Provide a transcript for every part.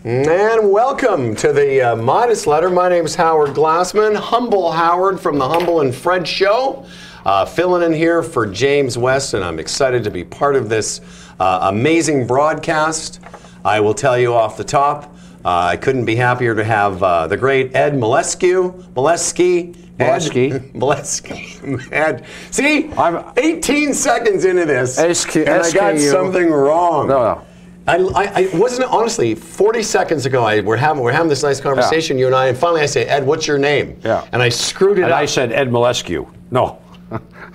And welcome to the Midas Letter. My name is Howard Glassman, Humble Howard from the Humble and Fred Show, filling in here for James West, and I'm excited to be part of this amazing broadcast. I will tell you off the top, I couldn't be happier to have the great Ed Milewski. Ed. See, I'm 18 seconds into this, and I got something wrong. No. I wasn't, honestly, 40 seconds ago, we're having this nice conversation, you and I, and finally I say, Ed, what's your name? Yeah. And I screwed it up. I said Ed Milewski. No.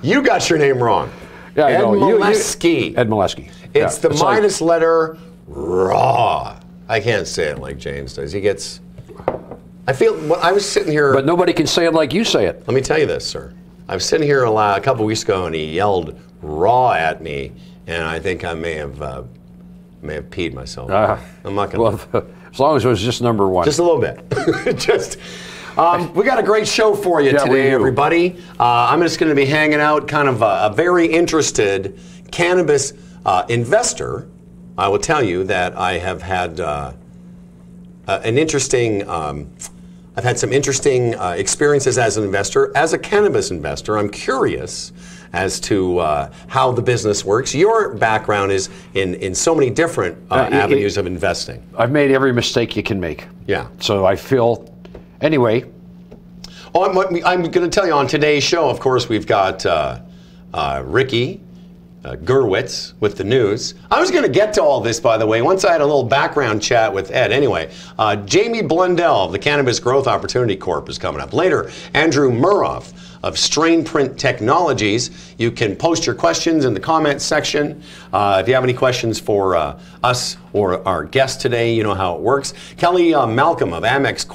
You got your name wrong. Yeah, Ed Milewski. Ed Milewski. It's the Midas Letter RAW. I can't say it like James does. He gets... I was sitting here... But nobody can say it like you say it. Let me tell you this, sir. I was sitting here a couple weeks ago, and he yelled RAW at me, and I think I may have peed myself. I'm not going to... Well, as long as it was just number one. Just a little bit. We got a great show for you today, everybody. I'm just going to be hanging out, kind of a very interested cannabis investor. I will tell you that I have had I've had some interesting experiences as an investor. As a cannabis investor, I'm curious as to how the business works. Your background is in so many different avenues of investing. I've made every mistake you can make. Yeah. So I feel, anyway. Oh, I'm going to tell you on today's show, of course, we've got Ricky Gerwitz with the news. I was going to get to all this, by the way, once I had a little background chat with Ed. Anyway, Jamie Blundell of the Cannabis Growth Opportunity Corp is coming up. Later, Andrew Muroff of Strainprint Technologies. You can post your questions in the comments section. If you have any questions for us or our guest today, you know how it works. Kelly Malcolm of Amex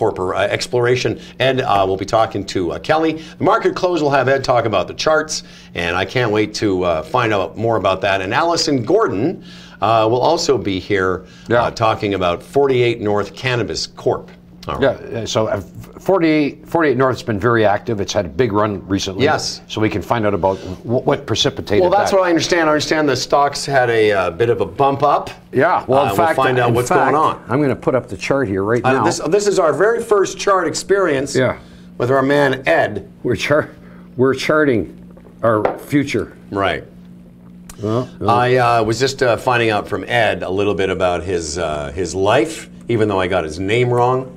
Exploration. Ed will be talking to Kelly. The market close will have Ed talk about the charts, and I can't wait to find out more about that. And Alison Gordon will also be here talking about 48 North Cannabis Corp. Yeah, so 48 North has been very active. It's had a big run recently. Yes. So we can find out about what precipitated that. Well, that's what I understand. I understand the stocks had a bit of a bump up. Yeah, well, in fact, we'll find out what's going on. I'm going to put up the chart here right now. This is our very first chart experience with our man, Ed. We're charting our future. Right. I was just finding out from Ed a little bit about his life, even though I got his name wrong.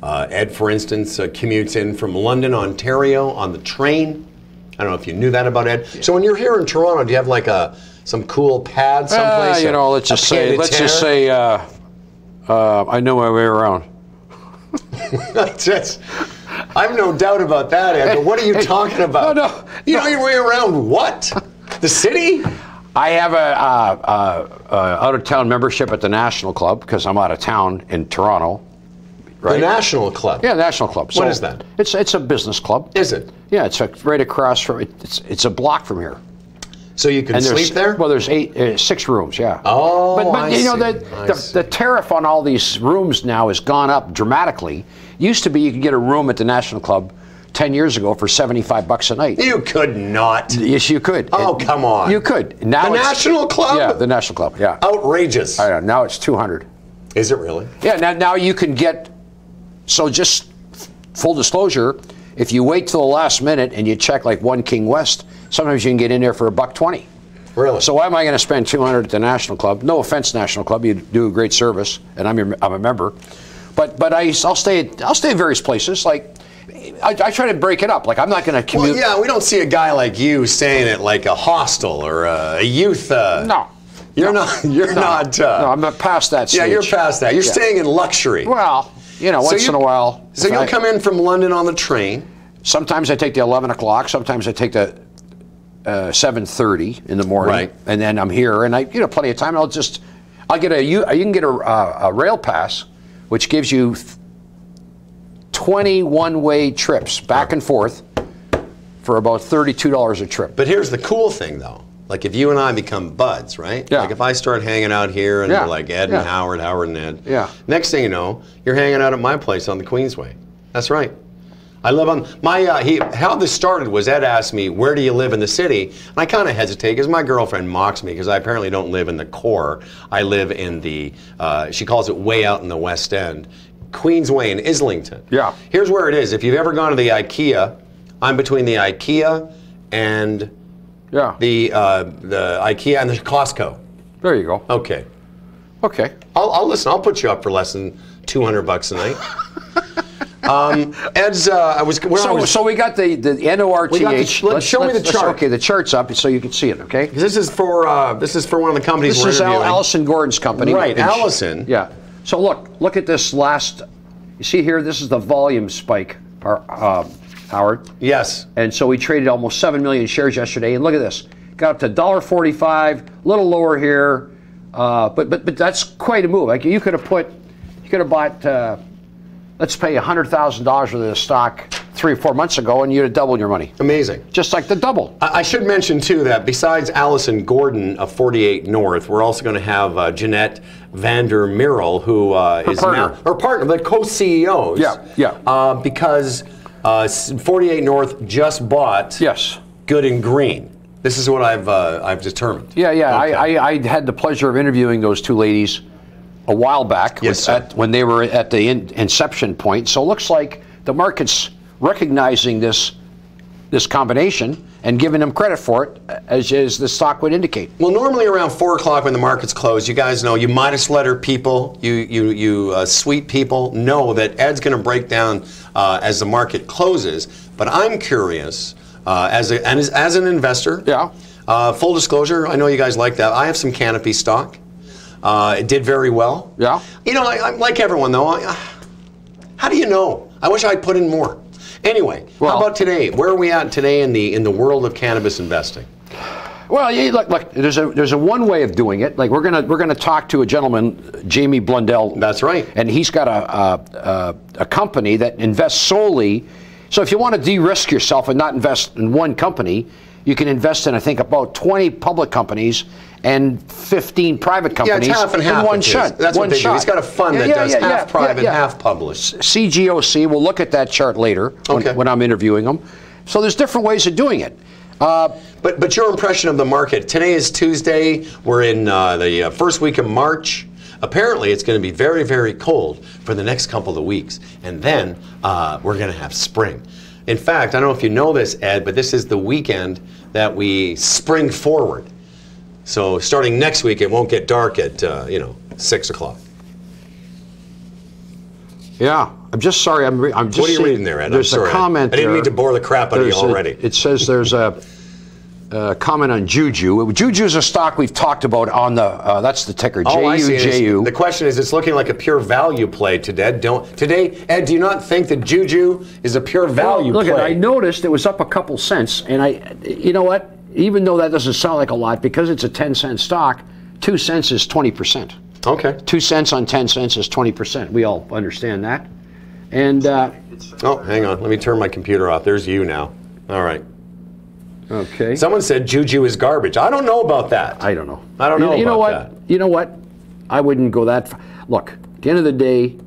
Ed, for instance, commutes in from London, Ontario on the train. I don't know if you knew that about Ed. So when you're here in Toronto, do you have like some cool pad someplace? You know, let's just say I know my way around. I have no doubt about that, Ed, but what are you talking about? No. You know your way around what? The city? I have a out-of-town membership at the National Club because I'm out of town in Toronto. Right? The National Club? Yeah, National Club. So what is that? It's a business club. Is it? Yeah, it's right across from, it's a block from here. So you can sleep there? Well, there's 6 rooms, yeah. Oh, but you know, the tariff on all these rooms now has gone up dramatically. Used to be you could get a room at the National Club 10 years ago for $75 a night. You could not. Yes, you could. Oh, come on. You could. Now the National Club? Yeah, the National Club, yeah. Outrageous. I know, now it's $200. Is it really? Yeah, now you can get, so just full disclosure, if you wait till the last minute and you check like One King West, sometimes you can get in there for $120. Really? So why am I going to spend $200 at the National Club? No offense, National Club, you do a great service, and I'm a member. But I'll stay at various places. Like I try to break it up. Like I'm not going to commute. Well, yeah, we don't see a guy like you staying at like a hostel or a youth. No. You're not. No, I'm not past that stage. Yeah, you're past that. You're staying in luxury. Well, you know, once in a while. So you'll come in from London on the train. Sometimes I take the 11 o'clock. Sometimes I take the 7:30 in the morning. Right. And then I'm here, and plenty of time. You can get a rail pass, which gives you 20 one-way trips back and forth for about $32 a trip. But here's the cool thing, though. Like if you and I become buds, right? Yeah. Like if I start hanging out here and we're like Ed and Howard and Ed. Yeah. Next thing you know, you're hanging out at my place on the Queensway. That's right. I live on my. How this started was Ed asked me, "Where do you live in the city?" And I kind of hesitate because my girlfriend mocks me because I apparently don't live in the core. I live in the. She calls it way out in the West End, Queensway in Islington. Yeah. Here's where it is. If you've ever gone to the IKEA, I'm between the IKEA and the IKEA and the Costco. There you go. Okay. Okay. I'll listen. I'll put you up for less than $200 a night. Ed's. So we got the NORTH. Show me the chart. Okay, the chart's up so you can see it. Okay. This is for one of the companies we're interviewing. This is Alison Gordon's company. Right, Alison. Yeah. So look at this last. You see here, this is the volume spike, Howard. Yes. And so we traded almost 7 million shares yesterday, and look at this. Got up to $1.45, a little lower here, but that's quite a move. Like you could have bought. Let's pay $100,000 worth of the stock 3 or 4 months ago, and you'd have doubled your money. Amazing. Just like the double. I should mention, too, that besides Alison Gordon of 48 North, we're also going to have Jeannette Vander Merel, who is now her partner, the co-CEOs. Yeah. Because 48 North just bought Good and Green. This is what I've determined. Yeah. Okay. I had the pleasure of interviewing those two ladies a while back when they were at the inception point. So it looks like the market's recognizing this combination and giving them credit for it, as the stock would indicate. Well, normally around 4 o'clock when the markets close, you guys know, you Midas Letter people, you sweet people know that Ed's going to break down as the market closes. But I'm curious, as an investor, full disclosure, I know you guys like that. I have some Canopy stock. It did very well. Yeah. You know, I'm like everyone though. How do you know? I wish I'd put in more. Anyway, how about today? Where are we at today in the world of cannabis investing? Well, look. There's a one way of doing it. Like we're gonna talk to a gentleman, Jamie Blundell. That's right. And he's got a company that invests solely. So if you want to de-risk yourself and not invest in one company, you can invest in, I think, about 20 public companies and 15 private companies it's half and half in one shot. That's what they do. He's got a fund that does half private, half published. CGOC, we'll look at that chart later when I'm interviewing them. So there's different ways of doing it. But your impression of the market. Today is Tuesday. We're in the first week of March. Apparently, it's going to be very, very cold for the next couple of weeks. And then we're going to have spring. In fact, I don't know if you know this, Ed, but this is the weekend that we spring forward. So starting next week, it won't get dark at 6 o'clock. Yeah, I'm just sorry. I'm just. What are you reading there, Ed? There's a comment. I didn't mean to bore the crap out of you already. It says there's a comment on JUJU. JUJU is a stock we've talked about on the. That's the ticker. JUJU. The question is, it's looking like a pure value play today. Ed, do you not think that JUJU is a pure value play? Look, I noticed it was up a couple cents, and you know what? Even though that doesn't sound like a lot, because it's a 10-cent stock, 2 cents is 20%. Okay. 2 cents on 10 cents is 20%. We all understand that. And oh, hang on. Let me turn my computer off. There's you now. All right. Okay. Someone said JUJU is garbage. I don't know about that. I don't know. I don't know about that. You know what? I wouldn't go that far. Look, at the end of the day,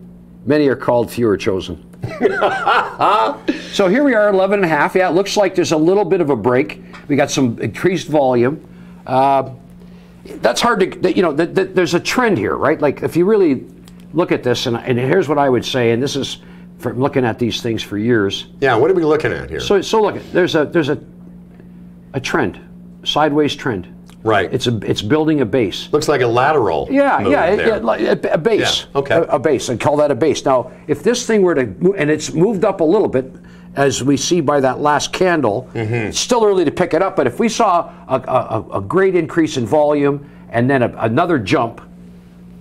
many are called, few are chosen. So here we are, 11.5. Yeah, it looks like there's a little bit of a break. We got some increased volume. That's hard to, there's a trend here, right? Like if you really look at this, and here's what I would say, and this is from looking at these things for years. Yeah, what are we looking at here? So look, there's a trend, sideways trend. Right. It's building a base. Looks like a lateral. A base. Yeah, okay. A base. I'd call that a base. Now, if this thing were to, and it's moved up a little bit, as we see by that last candle, it's still early to pick it up, but if we saw a great increase in volume and then another jump,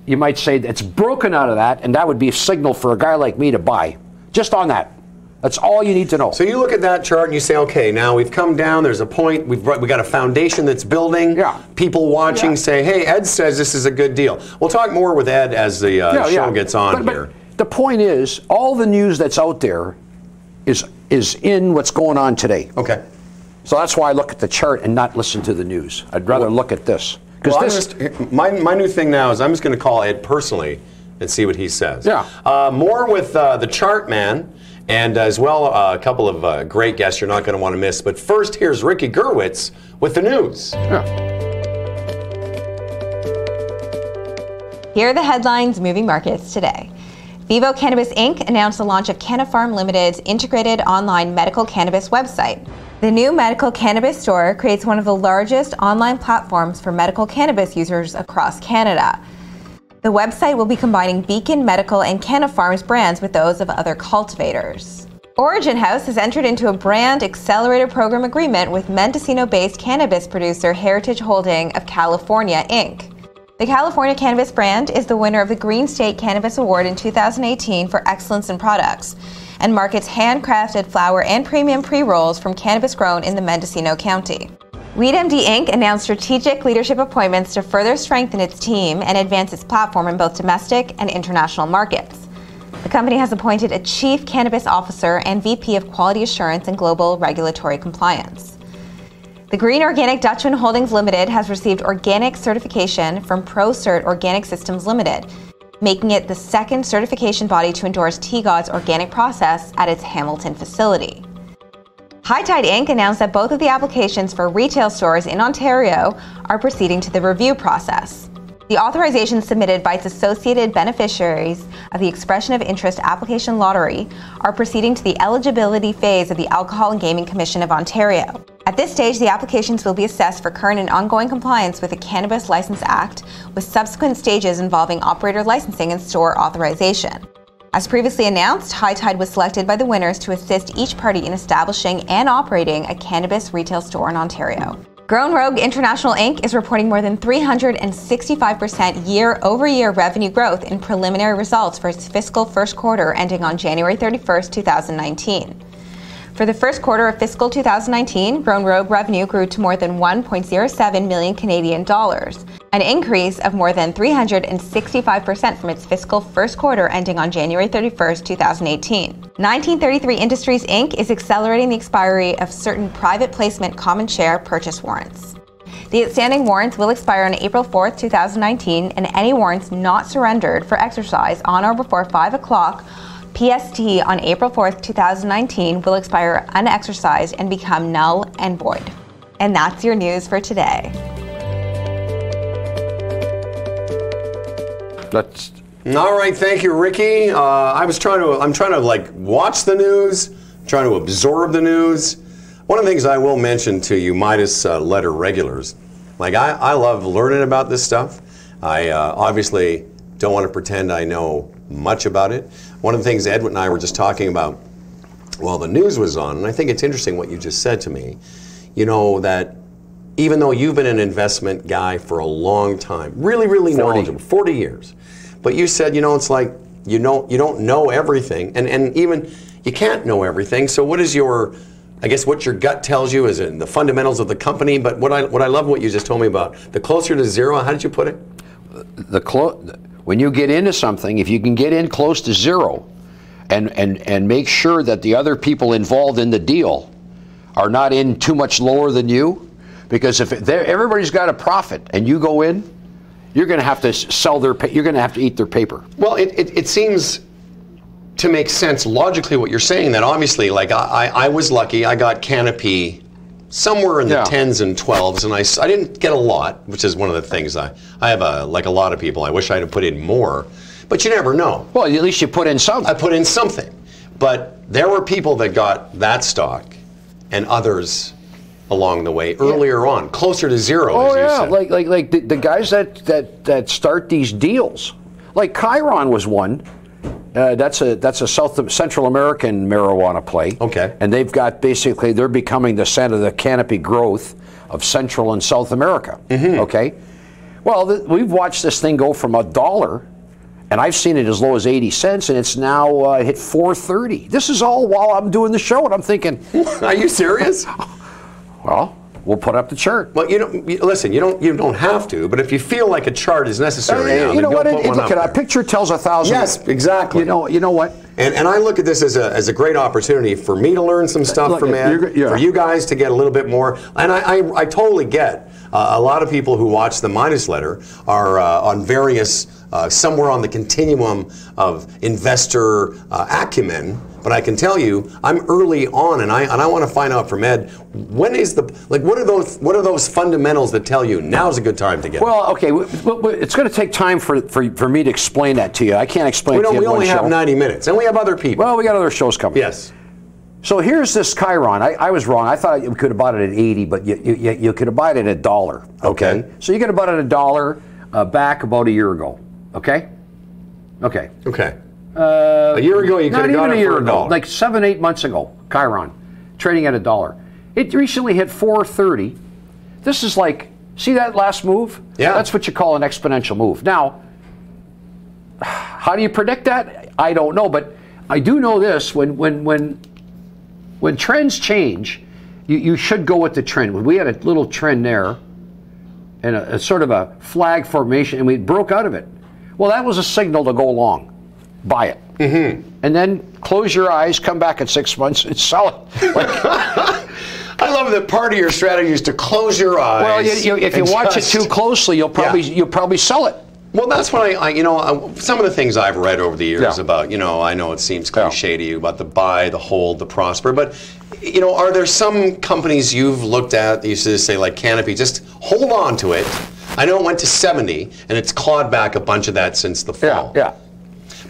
you might say it's broken out of that, and that would be a signal for a guy like me to buy. Just on that. That's all you need to know. So you look at that chart and you say, okay, now we've come down, there's a point, we got a foundation that's building. Yeah. People watching say, hey, Ed says this is a good deal. We'll talk more with Ed as the show gets on here. But the point is, all the news that's out there is in what's going on today. Okay. So that's why I look at the chart and not listen to the news. I'd rather look at this. Because my new thing now is I'm just going to call Ed personally and see what he says. Yeah. More with the chart man And as well, a couple of great guests you're not going to want to miss. But first, here's Ricky Gerwitz with the news. Yeah. Here are the headlines moving markets today. VIVO Cannabis Inc. announced the launch of Canapharm Limited's integrated online medical cannabis website. The new medical cannabis store creates one of the largest online platforms for medical cannabis users across Canada. The website will be combining Beacon Medical and Canapharm's brands with those of other cultivators. Origin House has entered into a brand accelerator program agreement with Mendocino-based cannabis producer Heritage Holding of California, Inc. The California Cannabis brand is the winner of the Green State Cannabis Award in 2018 for excellence in products and markets handcrafted flower and premium pre-rolls from cannabis grown in the Mendocino County. WeedMD Inc. announced strategic leadership appointments to further strengthen its team and advance its platform in both domestic and international markets. The company has appointed a Chief Cannabis Officer and VP of Quality Assurance and Global Regulatory Compliance. The Green Organic Dutchman Holdings Limited has received organic certification from ProCert Organic Systems Limited, making it the second certification body to endorse TGOD's organic process at its Hamilton facility. High Tide Inc. announced that both of the applications for retail stores in Ontario are proceeding to the review process. The authorizations submitted by its associated beneficiaries of the Expression of Interest Application Lottery are proceeding to the eligibility phase of the Alcohol and Gaming Commission of Ontario. At this stage, the applications will be assessed for current and ongoing compliance with the Cannabis License Act, with subsequent stages involving operator licensing and store authorization. As previously announced, High Tide was selected by the winners to assist each party in establishing and operating a cannabis retail store in Ontario. Grown Rogue International Inc. is reporting more than 365% year-over-year revenue growth in preliminary results for its fiscal first quarter ending on January 31st, 2019. For the first quarter of fiscal 2019, Grown Rogue revenue grew to more than 1.07 million Canadian dollars, an increase of more than 365% from its fiscal first quarter ending on January 31st, 2018. 1933 Industries Inc. is accelerating the expiry of certain private placement common share purchase warrants. The outstanding warrants will expire on April 4th, 2019, and any warrants not surrendered for exercise on or before 5 o'clock PST on April 4th, 2019 will expire unexercised and become null and void. And that's your news for today. All right, thank you, Ricky. I'm trying to like watch the news, trying to absorb the news. One of the things I will mention to you, Midas Letter regulars, like I love learning about this stuff. I obviously don't want to pretend I know much about it. One of the things Edwin and I were just talking about while the news was on, and I think it's interesting what you just said to me, you know, that even though you've been an investment guy for a long time, really, really knowledgeable, 40 years, but you said, you know, it's like, you don't know everything, and even you can't know everything, so what is your, I guess what your gut tells you is in the fundamentals of the company, but what I love what you just told me about, the closer to zero, how did you put it? When you get into something, if you can get in close to zero and make sure that the other people involved in the deal are not in too much lower than you, because if everybody's got a profit and you go in, you're going to have to you're going to have to eat their paper. Well, it seems to make sense logically what you're saying, that obviously, like I was lucky, I got Canopy somewhere in the 10s and 12s, and I didn't get a lot, which is one of the things I have like a lot of people, I wish I had put in more, but you never know. Well, at least you put in something. I put in something, but there were people that got that stock and others along the way earlier on, closer to zero, as you said. Like the guys that start these deals, like Chiron was one. That's a Central American marijuana play. Okay. And they've got basically, they're becoming the center of the canopy growth of Central and South America. Mm-hmm. Okay. Well, we've watched this thing go from $1, and I've seen it as low as 80 cents, and it's now hit $4.30. This is all while I'm doing the show, and I'm thinking, are you serious? Well, we'll put up the chart. Well, listen, you don't have to, but if you feel like a chart is necessary now, you know what? Look, a picture tells 1,000. Yes, exactly. You know what? And I look at this as a great opportunity for me to learn some stuff from Ed, for you guys to get a little bit more. And I totally get a lot of people who watch the Midas Letter are on various somewhere on the continuum of investor acumen. But I can tell you, I'm early on, and I want to find out from Ed, when is the, like, what are those fundamentals that tell you now's a good time to get? Well, okay, it's going to take time for me to explain that to you. I can't explain it to you in one show. We only have 90 minutes, and we have other people. Well, we got other shows coming. Yes. So here's this Chiron. I was wrong. I thought you could have bought it at 80, but you could have bought it at $1. Okay. So you could have bought it at $1 back about a year ago. Okay. Okay. Okay. A year ago, you could have got it for $1. Like 7-8 months ago, Chiron, trading at $1. It recently hit 430. This is like, see that last move? Yeah. That's what you call an exponential move. Now, how do you predict that? I don't know, but I do know this: when trends change, you should go with the trend. We had a little trend there, and a sort of a flag formation, and we broke out of it. Well, that was a signal to go long. Buy it. Mm-hmm. And then close your eyes, come back in 6 months, and sell it. I love that part of your strategy is to close your eyes. Well, if you watch it too closely, you'll probably sell it. Well, that's what some of the things I've read over the years about, I know it seems cliche to you about the buy, the hold, the prosper, but, are there some companies you've looked at that used to say, like Canopy, just hold on to it. I know it went to 70, and it's clawed back a bunch of that since the fall. Yeah.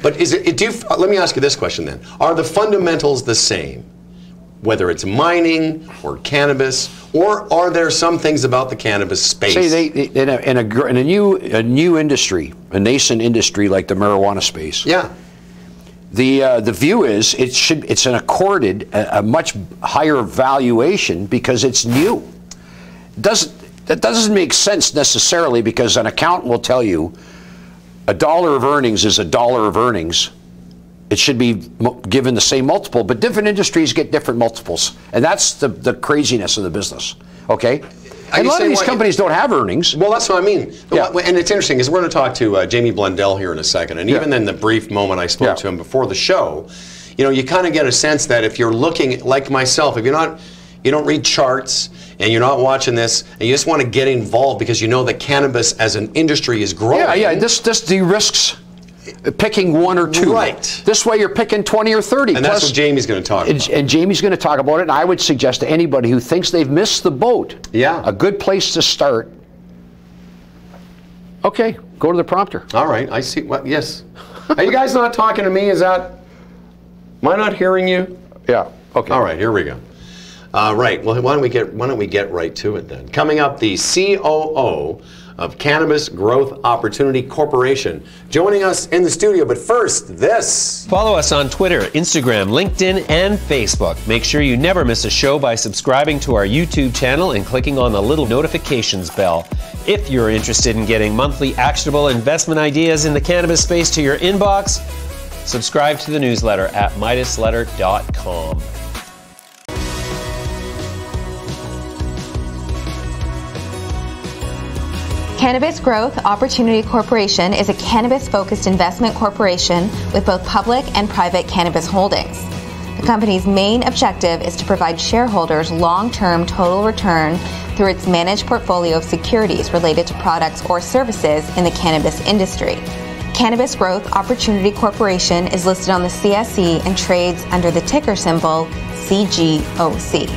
But let me ask you this question then. Are the fundamentals the same, whether it's mining or cannabis, or are there some things about the cannabis space? See, in a new industry, a nascent industry like the marijuana space. Yeah. The view is it's an accorded a much higher valuation because it's new. That doesn't make sense necessarily, because an accountant will tell you $1 of earnings is $1 of earnings. It should be given the same multiple, but different industries get different multiples, and that's the craziness of the business. Okay, and a lot of these companies don't have earnings. Well, that's what I mean. Yeah. And it's interesting because we're going to talk to Jamie Blundell here in a second, and even in the brief moment I spoke to him before the show, you kind of get a sense that if you're looking like myself, if you don't read charts, and you're not watching this, and you just want to get involved because you know that cannabis as an industry is growing. Yeah. This de-risks picking one or two. Right. This way you're picking 20 or 30. And that's what Jamie's going to talk about. And Jamie's going to talk about it, and I would suggest to anybody who thinks they've missed the boat, a good place to start. Okay, go to the prompter. All right, I see. Yes. Are you guys not talking to me? Am I not hearing you? Yeah. Okay. All right, here we go. Right. Well, why don't we get right to it then? Coming up, the COO of Cannabis Growth Opportunity Corporation, joining us in the studio. But first, this. Follow us on Twitter, Instagram, LinkedIn, and Facebook. Make sure you never miss a show by subscribing to our YouTube channel and clicking on the little notifications bell. If you're interested in getting monthly actionable investment ideas in the cannabis space to your inbox, subscribe to the newsletter at MidasLetter.com. Cannabis Growth Opportunity Corporation is a cannabis-focused investment corporation with both public and private cannabis holdings. The company's main objective is to provide shareholders long-term total return through its managed portfolio of securities related to products or services in the cannabis industry. Cannabis Growth Opportunity Corporation is listed on the CSE and trades under the ticker symbol CGOC.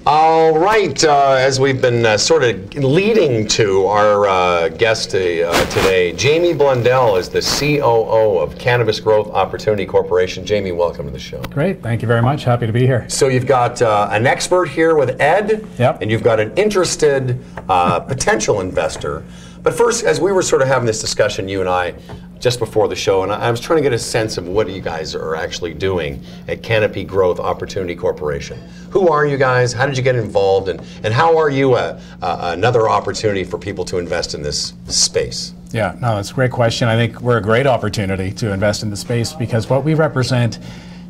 All right, as we've been sort of leading to our guest today, Jamie Blundell is the COO of Cannabis Growth Opportunity Corporation. Jamie, welcome to the show. Great, thank you very much. Happy to be here. So you've got an expert here with Ed, and you've got an interested potential investor. But first, as we were sort of having this discussion, you and I, just before the show, and I was trying to get a sense of what you guys are actually doing at Canopy Growth Opportunity Corporation. Who are you guys? How did you get involved? And how are you another opportunity for people to invest in this space? Yeah, no, that's a great question. I think we're a great opportunity to invest in the space because what we represent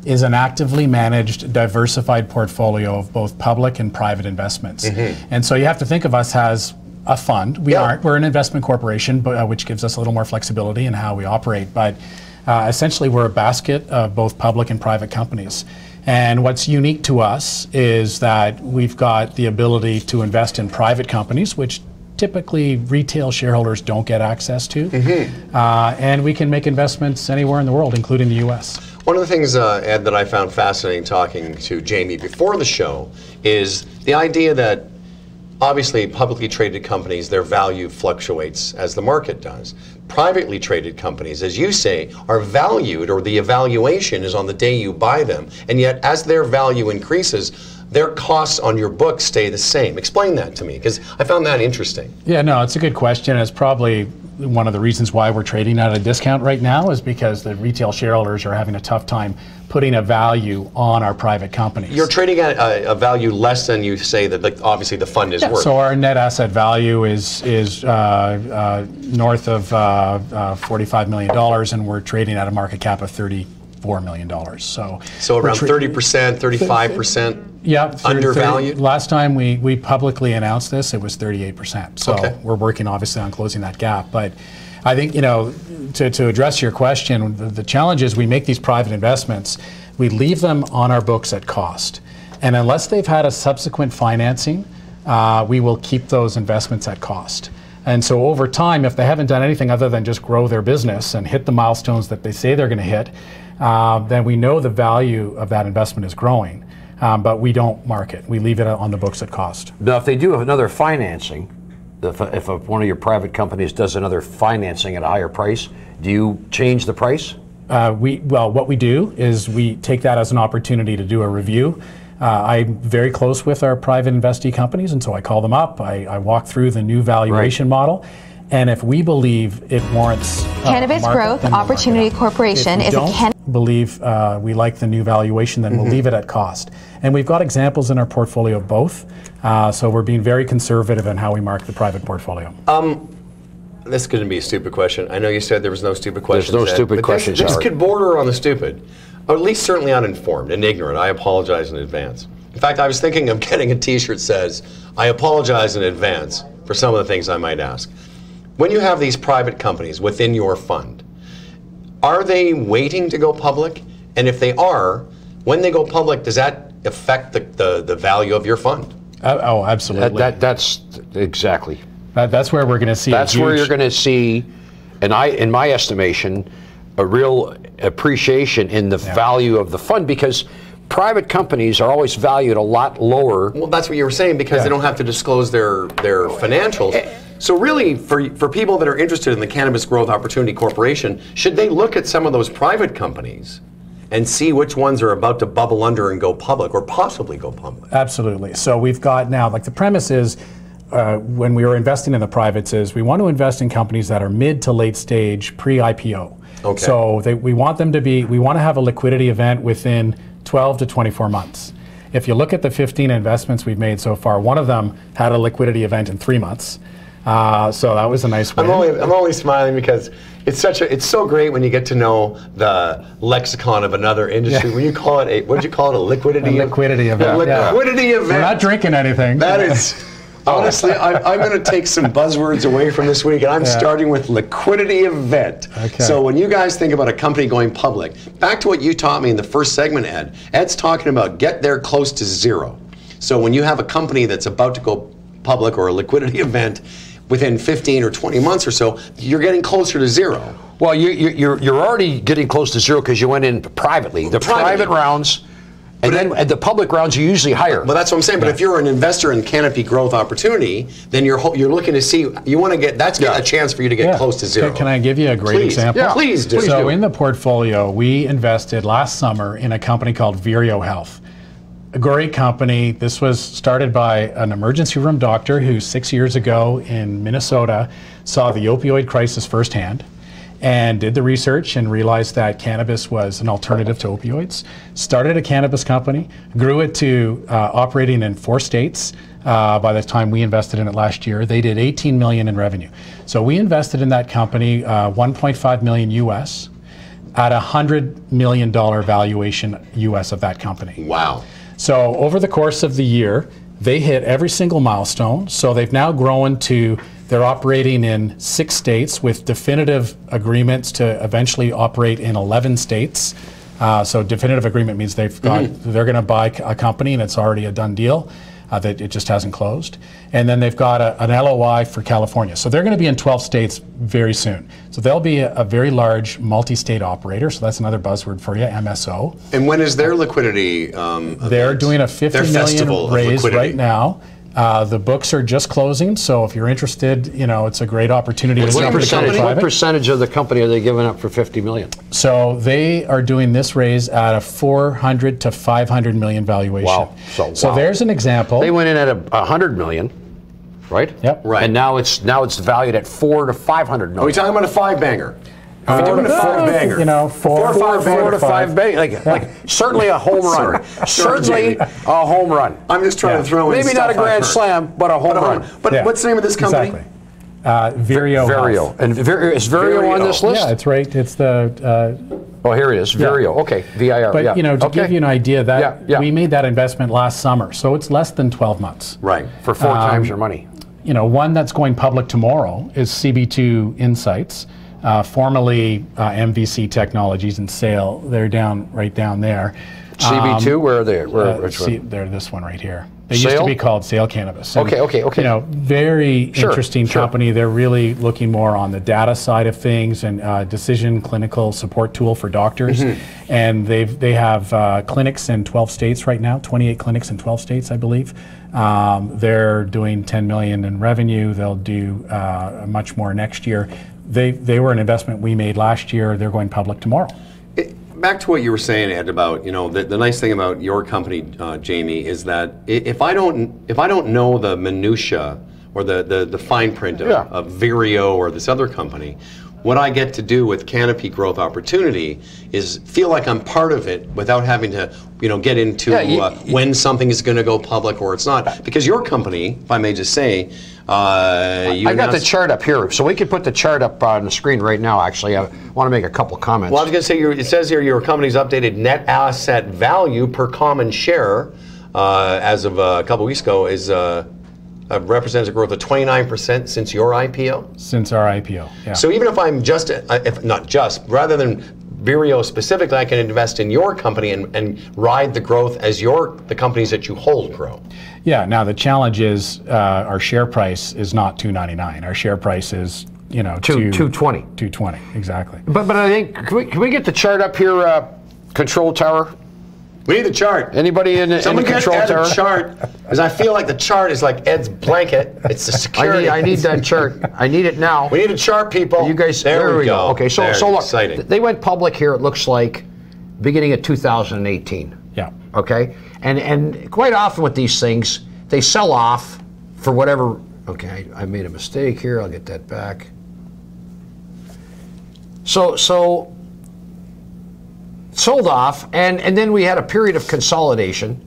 is an actively managed, diversified portfolio of both public and private investments. Mm-hmm. And so you have to think of us as a fund. We're an investment corporation, but, which gives us a little more flexibility in how we operate. But essentially, we're a basket of both public and private companies. And what's unique to us is that we've got the ability to invest in private companies, which typically retail shareholders don't get access to. And we can make investments anywhere in the world, including the US. One of the things, Ed, that I found fascinating talking to Jamie before the show is the idea that obviously publicly traded companies, their value fluctuates as the market does. Privately traded companies, as you say, are valued, or the evaluation is on the day you buy them, and yet as their value increases, their costs on your books stay the same. Explain that to me, because I found that interesting. Yeah, no, it's a good question. It's probably one of the reasons why we're trading at a discount right now is because the retail shareholders are having a tough time putting a value on our private companies. You're trading at a value less than you say that, like, obviously the fund is worth. So our net asset value is north of $45 million, and we're trading at a market cap of $34 million. So around 30%, 35%. Yeah, undervalued. Last time we publicly announced this, it was 38%. So we're working obviously on closing that gap. But I think, you know, to address your question, the challenge is we make these private investments, we leave them on our books at cost. And unless they've had a subsequent financing, we will keep those investments at cost. And so over time, if they haven't done anything other than just grow their business and hit the milestones that they say they're going to hit, then we know the value of that investment is growing. But we don't mark it. We leave it on the books at cost. Now, if they do another financing, if one of your private companies does another financing at a higher price, do you change the price? Well, what we do is we take that as an opportunity to do a review. I'm very close with our private investee companies, and so I call them up. I walk through the new valuation model. And if we believe it warrants Cannabis Growth Opportunity Corporation is a believe we like the new valuation, then we'll leave it at cost. And we've got examples in our portfolio of both. So we're being very conservative in how we mark the private portfolio. This is going to be a stupid question. I know you said there was no stupid questions. There's no stupid questions. This could border on the stupid, or at least certainly uninformed and ignorant. I apologize in advance. In fact, I was thinking of getting a T-shirt that says, "I apologize in advance for some of the things I might ask." When you have these private companies within your fund, are they waiting to go public? And if they are, when they go public, does that affect the value of your fund? Oh, absolutely. That's exactly. That's where we're going to see. That's where you're going to see, in my estimation, a real appreciation in the value of the fund, because private companies are always valued a lot lower. Well, that's what you were saying, because they don't have to disclose their financials. So really, for people that are interested in the Cannabis Growth Opportunity Corporation, should they look at some of those private companies and see which ones are about to bubble under and go public, or possibly go public? Absolutely. So we've got now, like, the premise is, when we were investing in the privates, is we want to invest in companies that are mid to late stage, pre-IPO. Okay. So we want them to be, we want to have a liquidity event within 12 to 24 months. If you look at the 15 investments we've made so far, one of them had a liquidity event in 3 months. So that was a nice win. I'm only smiling because it's so great when you get to know the lexicon of another industry. When you call it what did you call it, a liquidity event? A liquidity event. We're not drinking anything. That is, honestly, I'm going to take some buzzwords away from this week, and I'm starting with liquidity event. Okay. So when you guys think about a company going public, back to what you taught me in the first segment, Ed. Ed's talking about get there close to zero. So when you have a company that's about to go public, or a liquidity event, within 15 or 20 months or so, you're getting closer to zero. Well, you're already getting close to zero because you went in privately. The private rounds, and then at the public rounds, you usually higher. Well, that's what I'm saying. But if you're an investor in Canopy Growth Opportunity, then you're looking to see, you want to get, that's a chance for you to get close to zero. Can I give you a great example? Yeah, please do. So in the portfolio, we invested last summer in a company called VIVO Health. A great company. This was started by an emergency room doctor who 6 years ago in Minnesota saw the opioid crisis firsthand and did the research and realized that cannabis was an alternative to opioids. Started a cannabis company, grew it to operating in 4 states. By the time we invested in it last year, they did 18 million in revenue. So we invested in that company, 1.5 million US, at $100 million valuation US of that company. Wow. So over the course of the year, they hit every single milestone. So they've now grown to, they're operating in 6 states with definitive agreements to eventually operate in 11 states. So definitive agreement means they've got, they're going to buy a company and it's already a done deal. that it just hasn't closed. And then they've got an LOI for California. So they're going to be in 12 states very soon. So they'll be a very large multi-state operator. So that's another buzzword for you, MSO. And when is their liquidity They're doing a $50 million raise right now. The books are just closing, so if you're interested, it's a great opportunity. What percentage of the company are they giving up for $50 million? So they are doing this raise at a $400 to $500 million valuation. Wow. So there's an example. They went in at $100 million, right? Yep. Right. And now it's valued at $400 to $500 million. Are we talking about a five-banger? Are we doing a five-banger? Four to five bang, like certainly a home run. Certainly a home run. I'm just trying to throw in maybe not a grand slam, but a home run. But what's the name of this company? Exactly. Vireo. Vireo. And is Vireo on this list? Yeah, it's right. It's the. Oh, here it is. Vireo. Okay. VIR. But to give you an idea, that we made that investment last summer, so it's less than 12 months. Right. For 4 times your money. One that's going public tomorrow is CB2 Insights. Formerly MVC Technologies and Sale. They're right down there. CB2, where are they? Which one? They're this one right here. They used to be called Sale Cannabis. And, okay. Very interesting company. They're really looking more on the data side of things and decision clinical support tool for doctors. And they have clinics in 12 states right now, 28 clinics in 12 states, I believe. They're doing $10 million in revenue. They'll do much more next year. They were an investment we made last year. They're going public tomorrow. Back to what you were saying, Ed, about the nice thing about your company, Jamie, is that if I don't know the minutia or the fine print of Vireo or this other company, what I get to do with Canopy Growth Opportunity is feel like I'm part of it without having to get into when something is going to go public or it's not. Because your company, if I may just say, I got the chart up here, so we could put the chart up on the screen right now, actually. I want to make a couple comments. Well, I was going to say, it says here your company's updated net asset value per common share as of a couple weeks ago is represents a growth of 29% since your IPO? Since our IPO, yeah. So even if I'm rather than Vireo specifically, I can invest in your company and ride the growth as the companies that you hold grow. Yeah, now the challenge is our share price is not $2.99. Our share price is, $2.20. $2.20, exactly. But I think, can we get the chart up here, control tower? We need the chart. Anybody in the control tower? Someone chart, because I feel like the chart is like Ed's blanket. It's the security. I need that chart. I need it now. We need a chart, people. You guys, there we go. Okay, so look, exciting. They went public here, it looks like, beginning of 2018. Yeah. Okay, and quite often with these things, they sell off for whatever. Okay, I made a mistake here. I'll get that back. So sold off, and then we had a period of consolidation.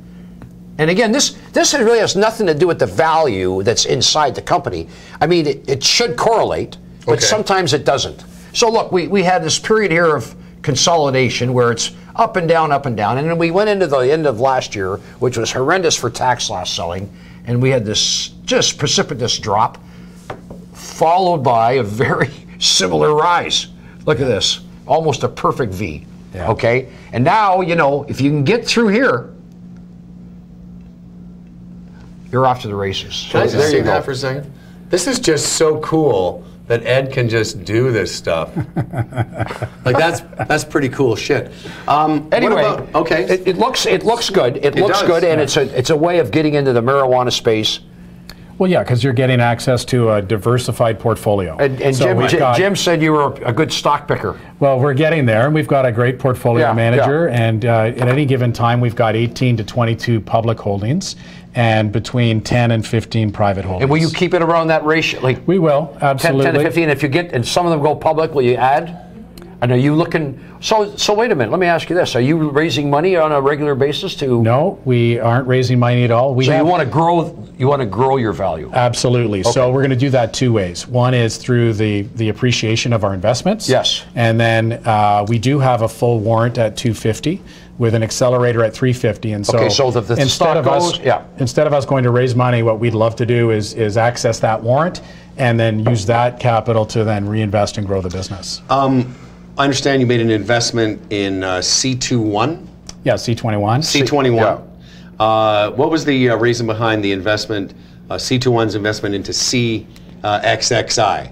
And again, this really has nothing to do with the value that's inside the company. I mean, it should correlate, but sometimes it doesn't. So look, we had this period here of consolidation where it's up and down, and then we went into the end of last year, which was horrendous for tax loss selling, and we had this just precipitous drop, followed by a very similar rise. Look at this, almost a perfect V. Yeah. Okay, and now, if you can get through here, you're off to the races. Can I just say that for a second? This is just so cool that Ed can just do this stuff. Like that's pretty cool shit. Anyway, it looks good. It looks good, and it's a way of getting into the marijuana space. Well, yeah, because you're getting access to a diversified portfolio. And so Jim said you were a good stock picker. Well, we're getting there, and we've got a great portfolio manager, and at any given time, we've got 18 to 22 public holdings, and between 10 and 15 private holdings. And will you keep it around that ratio? Like we will, absolutely. 10 to 15, if you get, and some of them go public, will you add? And are you looking, so wait a minute, let me ask you this. Are you raising money on a regular basis to? No, we aren't raising money at all. You want to grow your value? Absolutely. Okay. So we're going to do that two ways. One is through the appreciation of our investments. Yes. And then we do have a full warrant at $250 with an accelerator at $350. And so, instead of us going to raise money, what we'd love to do is access that warrant and then use that capital to then reinvest and grow the business. I understand you made an investment in C21? Yeah, C21. C21. What was the reason behind the investment, C21's investment into CXXI?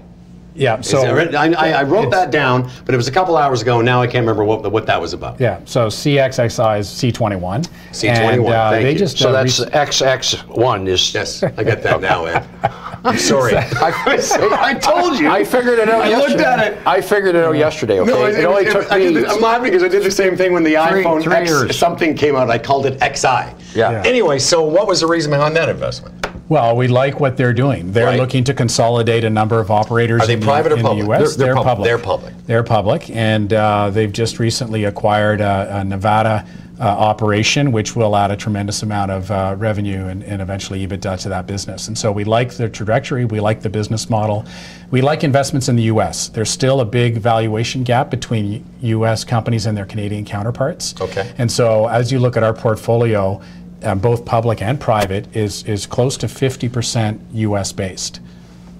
Yeah, so I wrote that down, but it was a couple hours ago, and now I can't remember what that was about. Yeah, so CXXI is C21. C21, and, thank they you. Just, So that's XX1 is... Yes, I get that now, Ed. I'm sorry. I told you. I figured it out yesterday. I looked at it. I figured it out yesterday, okay? No, it only took me... I'm laughing because I did the same thing when the iPhone three X years. something came out. I called it XI. Yeah. Anyway, so what was the reason behind that investment? Well, we like what they're doing. They're Right. looking to consolidate a number of operators Are they private or in public? the U.S. They're public. They're public. They're public, and they've just recently acquired a Nevada operation, which will add a tremendous amount of revenue and eventually EBITDA to that business. And so we like the trajectory, we like the business model, we like investments in the U.S. There's still a big valuation gap between U.S. companies and their Canadian counterparts. Okay. And so as you look at our portfolio, both public and private, is close to 50% U.S. based.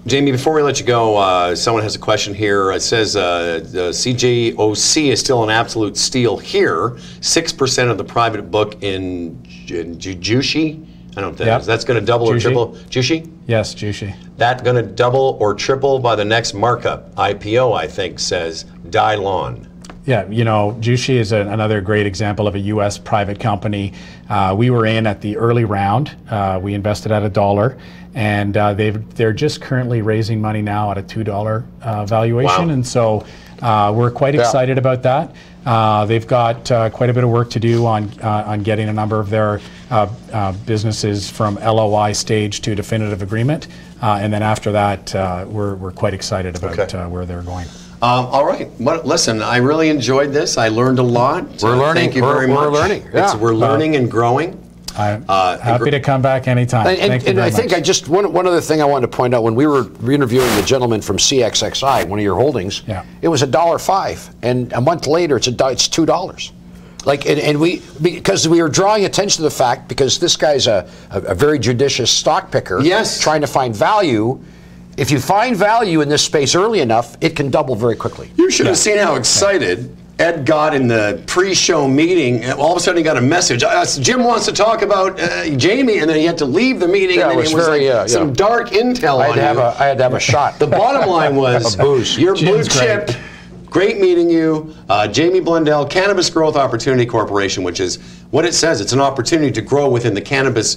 Jamie, before we let you go, someone has a question here. It says the CGOC is still an absolute steal here. 6% of the private book in JUJU. I don't know what that is. That's going to double or triple. JUJU? Yes, JUJU. That's going to double or triple by the next markup. IPO, I think, says Dylon. Yeah, you know, JUJU is another great example of a U.S. private company. We were in at the early round. We invested at $1, and they're just currently raising money now at a $2 valuation, Wow. and so we're quite excited about that. They've got quite a bit of work to do on getting a number of their businesses from LOI stage to definitive agreement, and then after that, we're quite excited about where they're going. All right. Well, listen, I really enjoyed this. I learned a lot. We're learning. Thank you very much. We're learning. Yeah. We're learning and growing. I'm happy to come back anytime. Thank you And very I much. think one other thing I wanted to point out, when we were interviewing the gentleman from CXXI, one of your holdings, it was $1.05, and a month later it's $2. Like, and because we were drawing attention to the fact, because this guy's a very judicious stock picker, trying to find value. If you find value in this space early enough, it can double very quickly. You should have seen how excited Ed got in the pre-show meeting. All of a sudden he got a message. Jim wants to talk about Jamie, and then he had to leave the meeting, and then it was like some dark intel on you. I had to have a shot. The bottom line was, you're blue chip. Great meeting you. Jamie Blundell, Cannabis Growth Opportunity Corporation, which is what it says. It's an opportunity to grow within the cannabis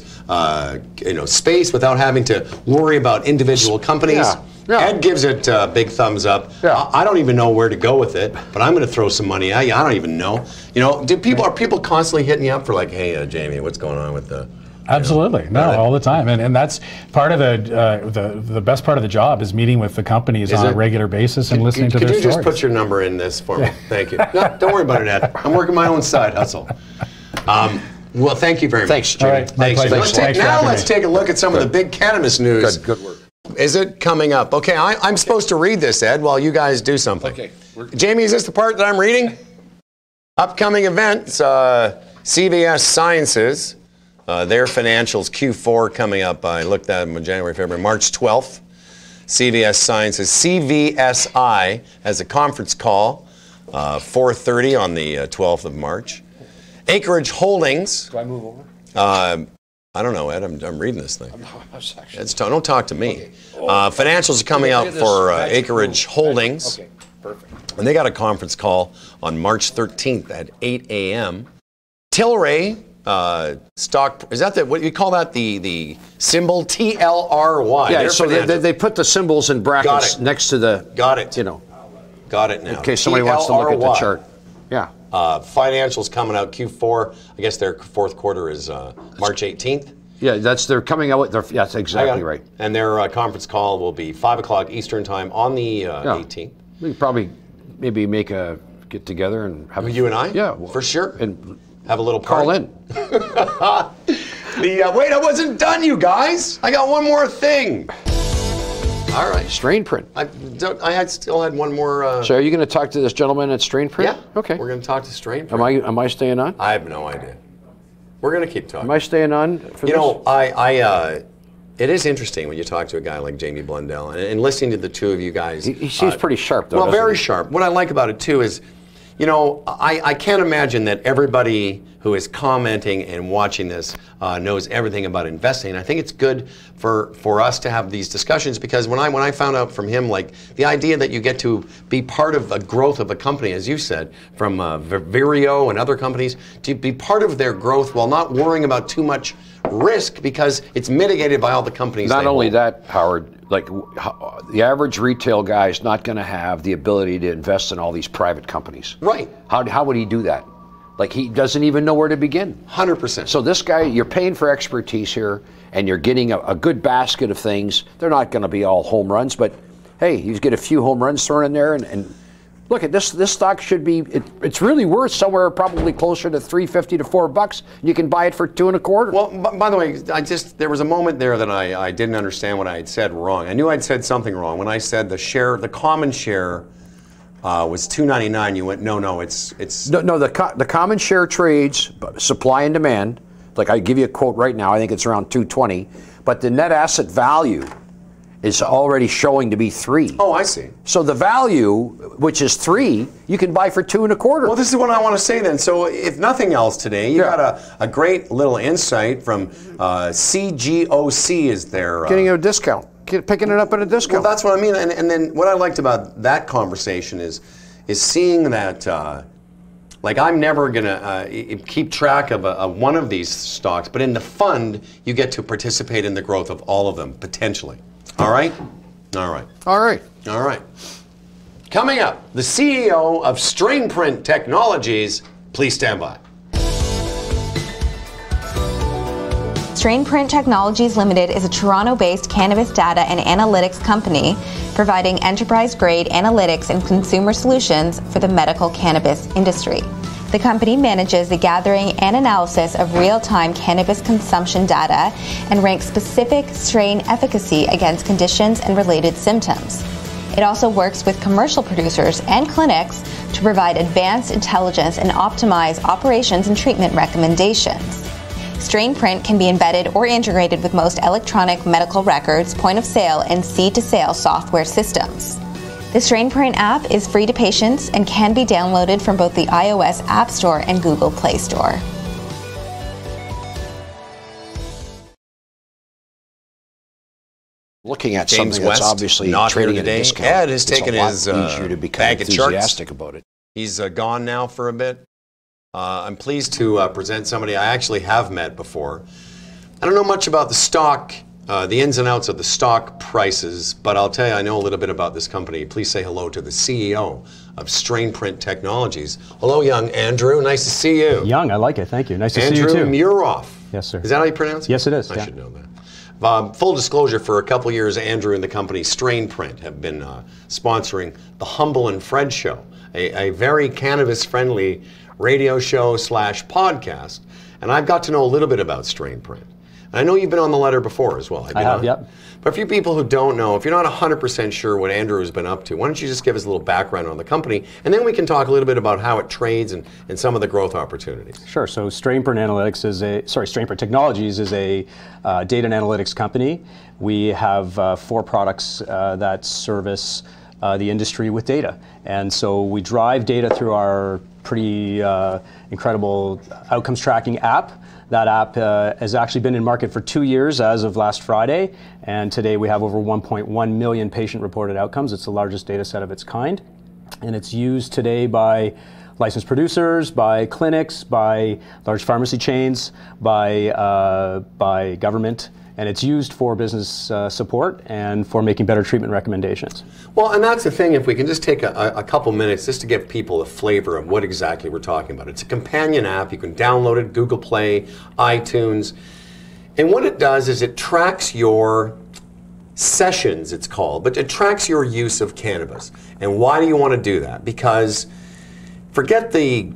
space without having to worry about individual companies. Ed gives it a big thumbs up. I don't even know where to go with it, but I'm going to throw some money at you. I don't even know. You know, are people constantly hitting you up for like, hey, Jamie, what's going on with the... Absolutely, all the time, and that's part of the best part of the job is meeting with the companies on a regular basis and listening to their stories. Could you just put your number in this for me? Thank you. No, don't worry about it, Ed. I'm working my own side hustle. Well, thank you very much. Thanks, Jamie. Right, thanks. Now let's take a look at some of the big cannabis news. Good work. Is it coming up? Okay, I'm supposed to read this, Ed, while you guys do something. Okay. Jamie, is this the part that I'm reading? Upcoming events, CVS Sciences. Their financials Q4 coming up. I looked at them in January, February, March 12th. CVS Sciences, CVSI, has a conference call, 4:30 on the 12th of March. Acreage Holdings. Do I move over? I don't know, Ed. I'm reading this thing. Don't talk to me. Financials are coming out for Acreage Holdings. Okay, perfect. And they got a conference call on March 13th at 8 a.m. Tilray. Stock, is that what you call that, the symbol TLRY? Yeah, so they put the symbols in brackets next to the... Got it. You know. Got it now. In case somebody wants to look at the chart. Yeah. Financials coming out Q4. I guess their fourth quarter is March 18th. Yeah, they're coming out with that's exactly right. And their conference call will be 5 o'clock Eastern time on the 18th. We could probably maybe make a get together and have you and I? Yeah. For sure. And have a little party. Call in. Wait, I wasn't done, you guys. I got one more thing. All right. Strainprint. I still had one more. So are you going to talk to this gentleman at Strainprint? Yeah. Okay. We're going to talk to Strainprint. Am I staying on? I have no idea. We're going to keep talking. Am I staying on for this? You know, it is interesting when you talk to a guy like Jamie Blundell and listening to the two of you guys. He seems pretty sharp, though. Well, very sharp. What I like about it too is, You know, I can't imagine that everybody who is commenting and watching this knows everything about investing. I think it's good for us to have these discussions, because when I found out from him, like, the idea that you get to be part of a growth of a company, as you said, from Vireo and other companies, to be part of their growth while not worrying about too much risk because it's mitigated by all the companies. Not only that, Howard, like the average retail guy is not going to have the ability to invest in all these private companies. Right. How would he do that? Like, he doesn't even know where to begin. 100%. So this guy, you're paying for expertise here, and you're getting a good basket of things. They're not going to be all home runs, but hey, you get a few home runs thrown in there, and look at this. This stock should be. It's really worth somewhere probably closer to $3.50 to $4. You can buy it for $2.25. Well, by the way, there was a moment there that I didn't understand what I had said wrong. I knew I'd said something wrong when I said the common share was $2.99. You went, no, it's no. The common share trades supply and demand. Like, I give you a quote right now. I think it's around $2.20, but the net asset value is already showing to be 3. Oh, I see. So the value, which is 3, you can buy for $2.25. Well, this is what I want to say then. So if nothing else today, you got a great little insight from CGOC is there. Getting a discount. Picking it up at a discount. Well, that's what I mean. And then what I liked about that conversation is seeing that, like, I'm never going to keep track of one of these stocks, but in the fund, you get to participate in the growth of all of them, potentially. All right? All right. All right. All right. Coming up, the CEO of Strainprint Technologies. Please stand by. Strainprint Technologies Limited is a Toronto-based cannabis data and analytics company providing enterprise-grade analytics and consumer solutions for the medical cannabis industry. The company manages the gathering and analysis of real-time cannabis consumption data and ranks specific strain efficacy against conditions and related symptoms. It also works with commercial producers and clinics to provide advanced intelligence and optimize operations and treatment recommendations. Strainprint can be embedded or integrated with most electronic medical records, point of sale, and seed-to-sale software systems. The Strainprint app is free to patients and can be downloaded from both the iOS App Store and Google Play Store. Looking at James something that's West, obviously not trading here at a today. discount. Ed has taken it's his a lot easier to become bag of charts. enthusiastic about it. He's gone now for a bit. I'm pleased to present somebody I actually have met before. I don't know much about the stock, the ins and outs of the stock prices, but I'll tell you, I know a little bit about this company. Please say hello to the CEO of Strainprint Technologies. Hello, young Andrew. Nice to see you. Young, I like it. Thank you. Nice to see you Andrew too. Muroff. Yes, sir. Is that how you pronounce it? Yes, it is. I should know that. Full disclosure, for a couple years, Andrew and the company Strainprint have been sponsoring the Humble and Fred Show, a very cannabis-friendly radio show / podcast. And I've got to know a little bit about Strainprint. I know you've been on the letter before as well. I have, yep. But for you people who don't know, if you're not 100% sure what Andrew has been up to, why don't you just give us a little background on the company, and then we can talk a little bit about how it trades and some of the growth opportunities. Sure. So Strainprint Technologies is a data and analytics company. We have 4 products that service the industry with data. And so we drive data through our pretty incredible outcomes tracking app. That app has actually been in market for 2 years as of last Friday, and today we have over 1.1 million patient-reported outcomes. It's the largest data set of its kind, and it's used today by licensed producers, by clinics, by large pharmacy chains, by government, and it's used for business support and for making better treatment recommendations. Well, and that's the thing, if we can just take a couple minutes just to give people a flavor of what exactly we're talking about. It's a companion app. You can download it, Google Play, iTunes. And what it does is it tracks your sessions, it's called, but it tracks your use of cannabis. And why do you want to do that? Because forget the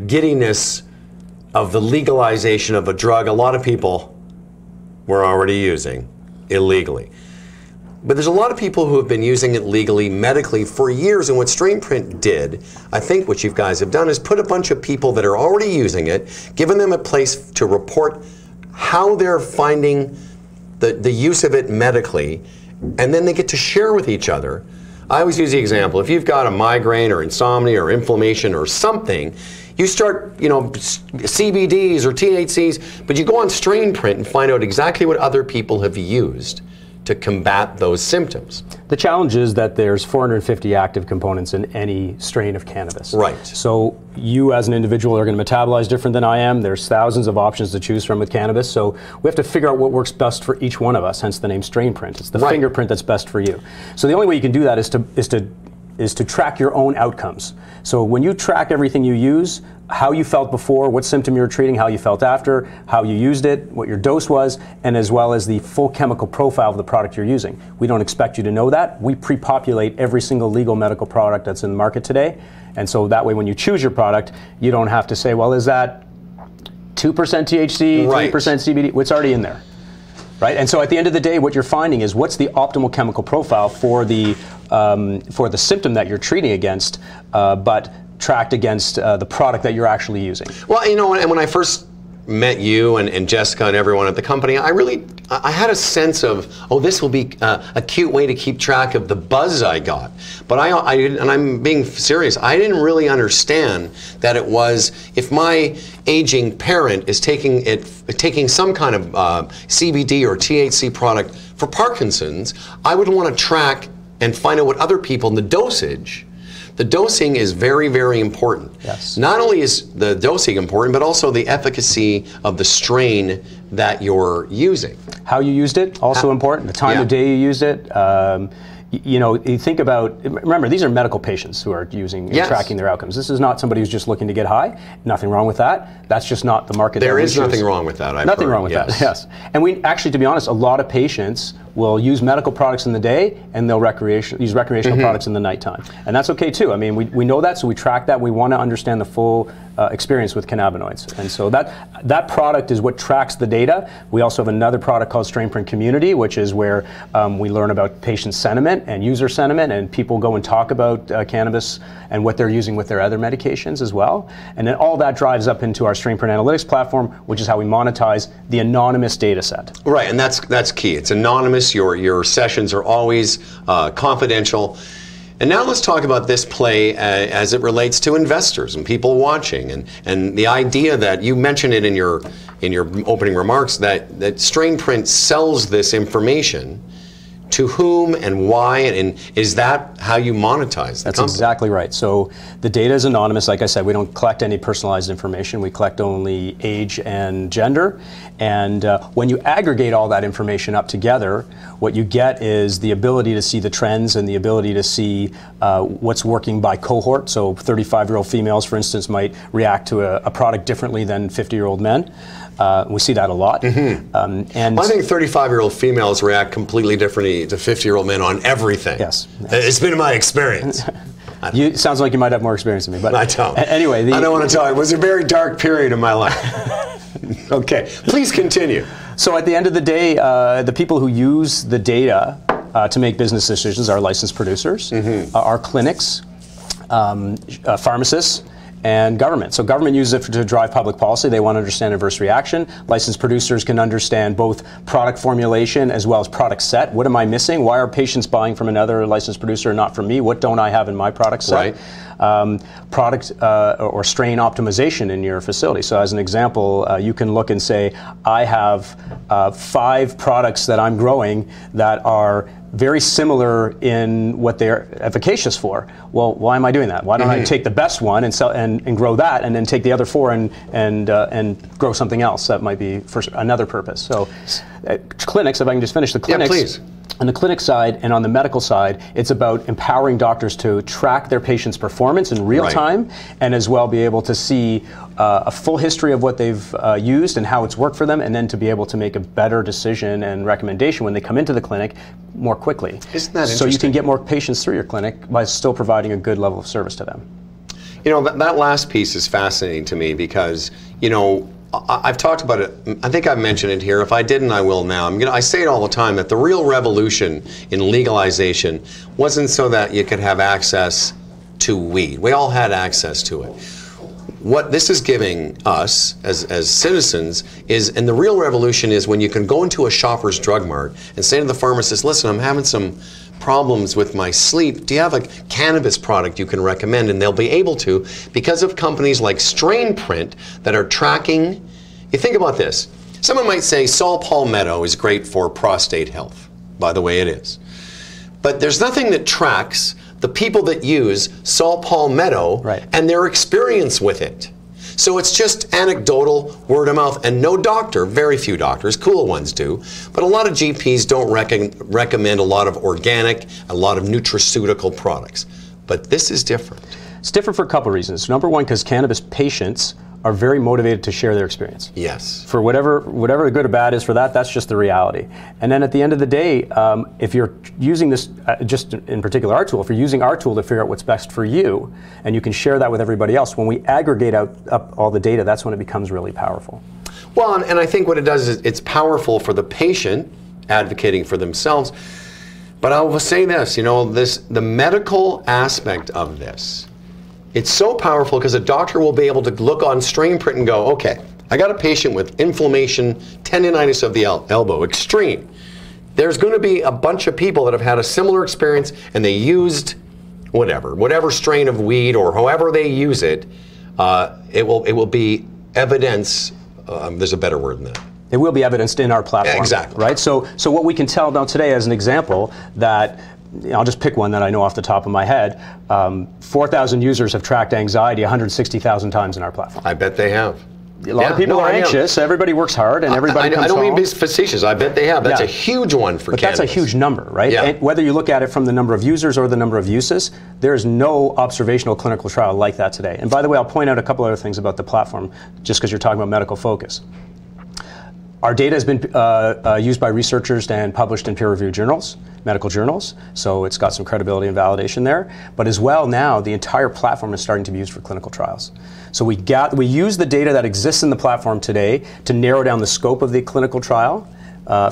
giddiness of the legalization of a drug a lot of people were already using illegally. But there's a lot of people who have been using it legally, medically, for years, and what Strainprint did, I think what you guys have done, is put a bunch of people that are already using it, given them a place to report how they're finding the use of it medically, and then they get to share with each other I always use the example, if you've got a migraine or insomnia or inflammation or something, you start, CBDs or THCs, but you go on Strainprint and find out exactly what other people have used to combat those symptoms. The challenge is that there's 450 active components in any strain of cannabis. Right. So you as an individual are going to metabolize different than I am. There's thousands of options to choose from with cannabis. So we have to figure out what works best for each one of us, hence the name Strainprint. It's the fingerprint that's best for you. So the only way you can do that is to track your own outcomes. So when you track everything you use, how you felt before, what symptom you were treating, how you felt after, how you used it, what your dose was, and as well as the full chemical profile of the product you're using. We don't expect you to know that. We pre-populate every single legal medical product that's in the market today. And so that way when you choose your product, you don't have to say, well, is that 2% THC, 3% CBD? It's already in there. Right? And so at the end of the day, what you're finding is what's the optimal chemical profile for the symptom that you're treating against, but tracked against the product that you're actually using. Well, and when I first met you and Jessica and everyone at the company, I had a sense of, this will be a cute way to keep track of the buzz I got. But and I'm being serious, I didn't really understand that it was, if my aging parent is taking some kind of CBD or THC product for Parkinson's, I would want to track and find out what other people in the dosage. The dosing is very, very important. Yes. Not only is the dosing important, but also the efficacy of the strain that you're using. How you used it, also important. The time of day you used it. You think about, remember, these are medical patients who are using and tracking their outcomes. This is not somebody who's just looking to get high. Nothing wrong with that. That's just not the market. There is nothing wrong with that. Nothing wrong with that, yes. And we actually, to be honest, a lot of patients will use medical products in the day and they'll use recreational products in the nighttime. And that's okay too. I mean, we know that, so we track that. We want to understand the full experience with cannabinoids. And so that product is what tracks the data. We also have another product called Strainprint Community, which is where we learn about patient sentiment and user sentiment, and people go and talk about cannabis and what they're using with their other medications as well. And then all that drives up into our Strainprint Analytics platform, which is how we monetize the anonymous data set. Right, and that's key. It's anonymous. Your sessions are always confidential. And now let's talk about this play as it relates to investors and people watching, and the idea that you mentioned it in your opening remarks that Strainprint sells this information. To whom and why, and is that how you monetize the That's company? Exactly right. So the data is anonymous. Like I said, we don't collect any personalized information. We collect only age and gender. And when you aggregate all that information up together, what you get is the ability to see the trends and the ability to see what's working by cohort. So 35-year-old females, for instance, might react to a product differently than 50-year-old men. We see that a lot. And I think 35-year-old females react completely differently to 50-year-old men on everything. Yes. It's been my experience. Sounds like you might have more experience than me. But I don't. Anyway. I don't want to tell you. It was a very dark period in my life. Okay, please continue. So at the end of the day, the people who use the data to make business decisions are licensed producers, our clinics, pharmacists, and government. So government uses it to drive public policy. They want to understand adverse reaction. Licensed producers can understand both product formulation as well as product set. What am I missing? Why are patients buying from another licensed producer and not from me? What don't I have in my product set? Right. Product or strain optimization in your facility. So as an example, you can look and say, I have 5 products that I'm growing that are very similar in what they're efficacious for. Well, why am I doing that? Why don't I take the best one and sell and grow that, and then take the other 4 and grow something else that might be for another purpose? So, clinics. If I can just finish the clinics. Yeah, please. On the clinic side and on the medical side, it's about empowering doctors to track their patients' performance in real time, and as well be able to see a full history of what they've used and how it's worked for them, and then to be able to make a better decision and recommendation when they come into the clinic more quickly. Isn't that interesting? So you can get more patients through your clinic by still providing a good level of service to them. You know, that last piece is fascinating to me because, you know, I've talked about it. I think I've mentioned it here. If I didn't, I will now. I say it all the time that the real revolution in legalization wasn't so that you could have access to weed. We all had access to it. What this is giving us as citizens is, and the real revolution is when you can go into a Shoppers Drug Mart and say to the pharmacist, listen, I'm having some problems with my sleep. Do you have a cannabis product you can recommend? And they'll be able to because of companies like Strainprint that are tracking. You think about this. Someone might say saw palmetto is great for prostate health. By the way, it is. But there's nothing that tracks the people that use saw palmetto and their experience with it. So it's just anecdotal, word of mouth, and no doctor, very few doctors, cool ones do, but a lot of GPs don't recommend a lot of organic, a lot of nutraceutical products. But this is different. It's different for a couple of reasons. Number one, because cannabis patients are very motivated to share their experience. Yes. For whatever the good or bad is for that, that's just the reality. And then at the end of the day, if you're using this, just in particular our tool, if you're using our tool to figure out what's best for you, and you can share that with everybody else, when we aggregate up all the data, that's when it becomes really powerful. Well, and I think what it does is it's powerful for the patient advocating for themselves. But I will say this, you know, the medical aspect of this, it's so powerful because a doctor will be able to look on Strainprint and go, okay, I got a patient with inflammation, tendonitis of the elbow, extreme. There's going to be a bunch of people that have had a similar experience and they used whatever strain of weed or however they use it, it will be evidence, there's a better word than that. It will be evidenced in our platform. Yeah, exactly. Right? So what we can tell now today as an example that, I'll just pick one that I know off the top of my head. 4,000 users have tracked anxiety 160,000 times in our platform. I bet they have. A lot of people are anxious. Everybody works hard, and everybody comes home. I don't mean facetious. I bet they have. That's a huge one for cannabis. But that's a huge number, right? Yeah. And whether you look at it from the number of users or the number of uses, there's no observational clinical trial like that today. And by the way, I'll point out a couple other things about the platform, just because you're talking about medical focus. Our data has been used by researchers and published in peer-reviewed journals, medical journals, so it's got some credibility and validation there. But as well now, the entire platform is starting to be used for clinical trials. So we use the data that exists in the platform today to narrow down the scope of the clinical trial.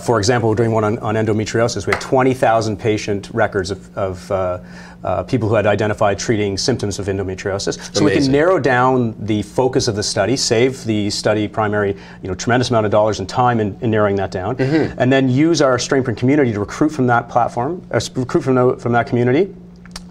For example, we're doing one on endometriosis. We had 20,000 patient records of people who had identified treating symptoms of endometriosis. So we can narrow down the focus of the study, save the study primary, tremendous amount of dollars and time in narrowing that down, and then use our Strainprint community to recruit from that platform, recruit from that community.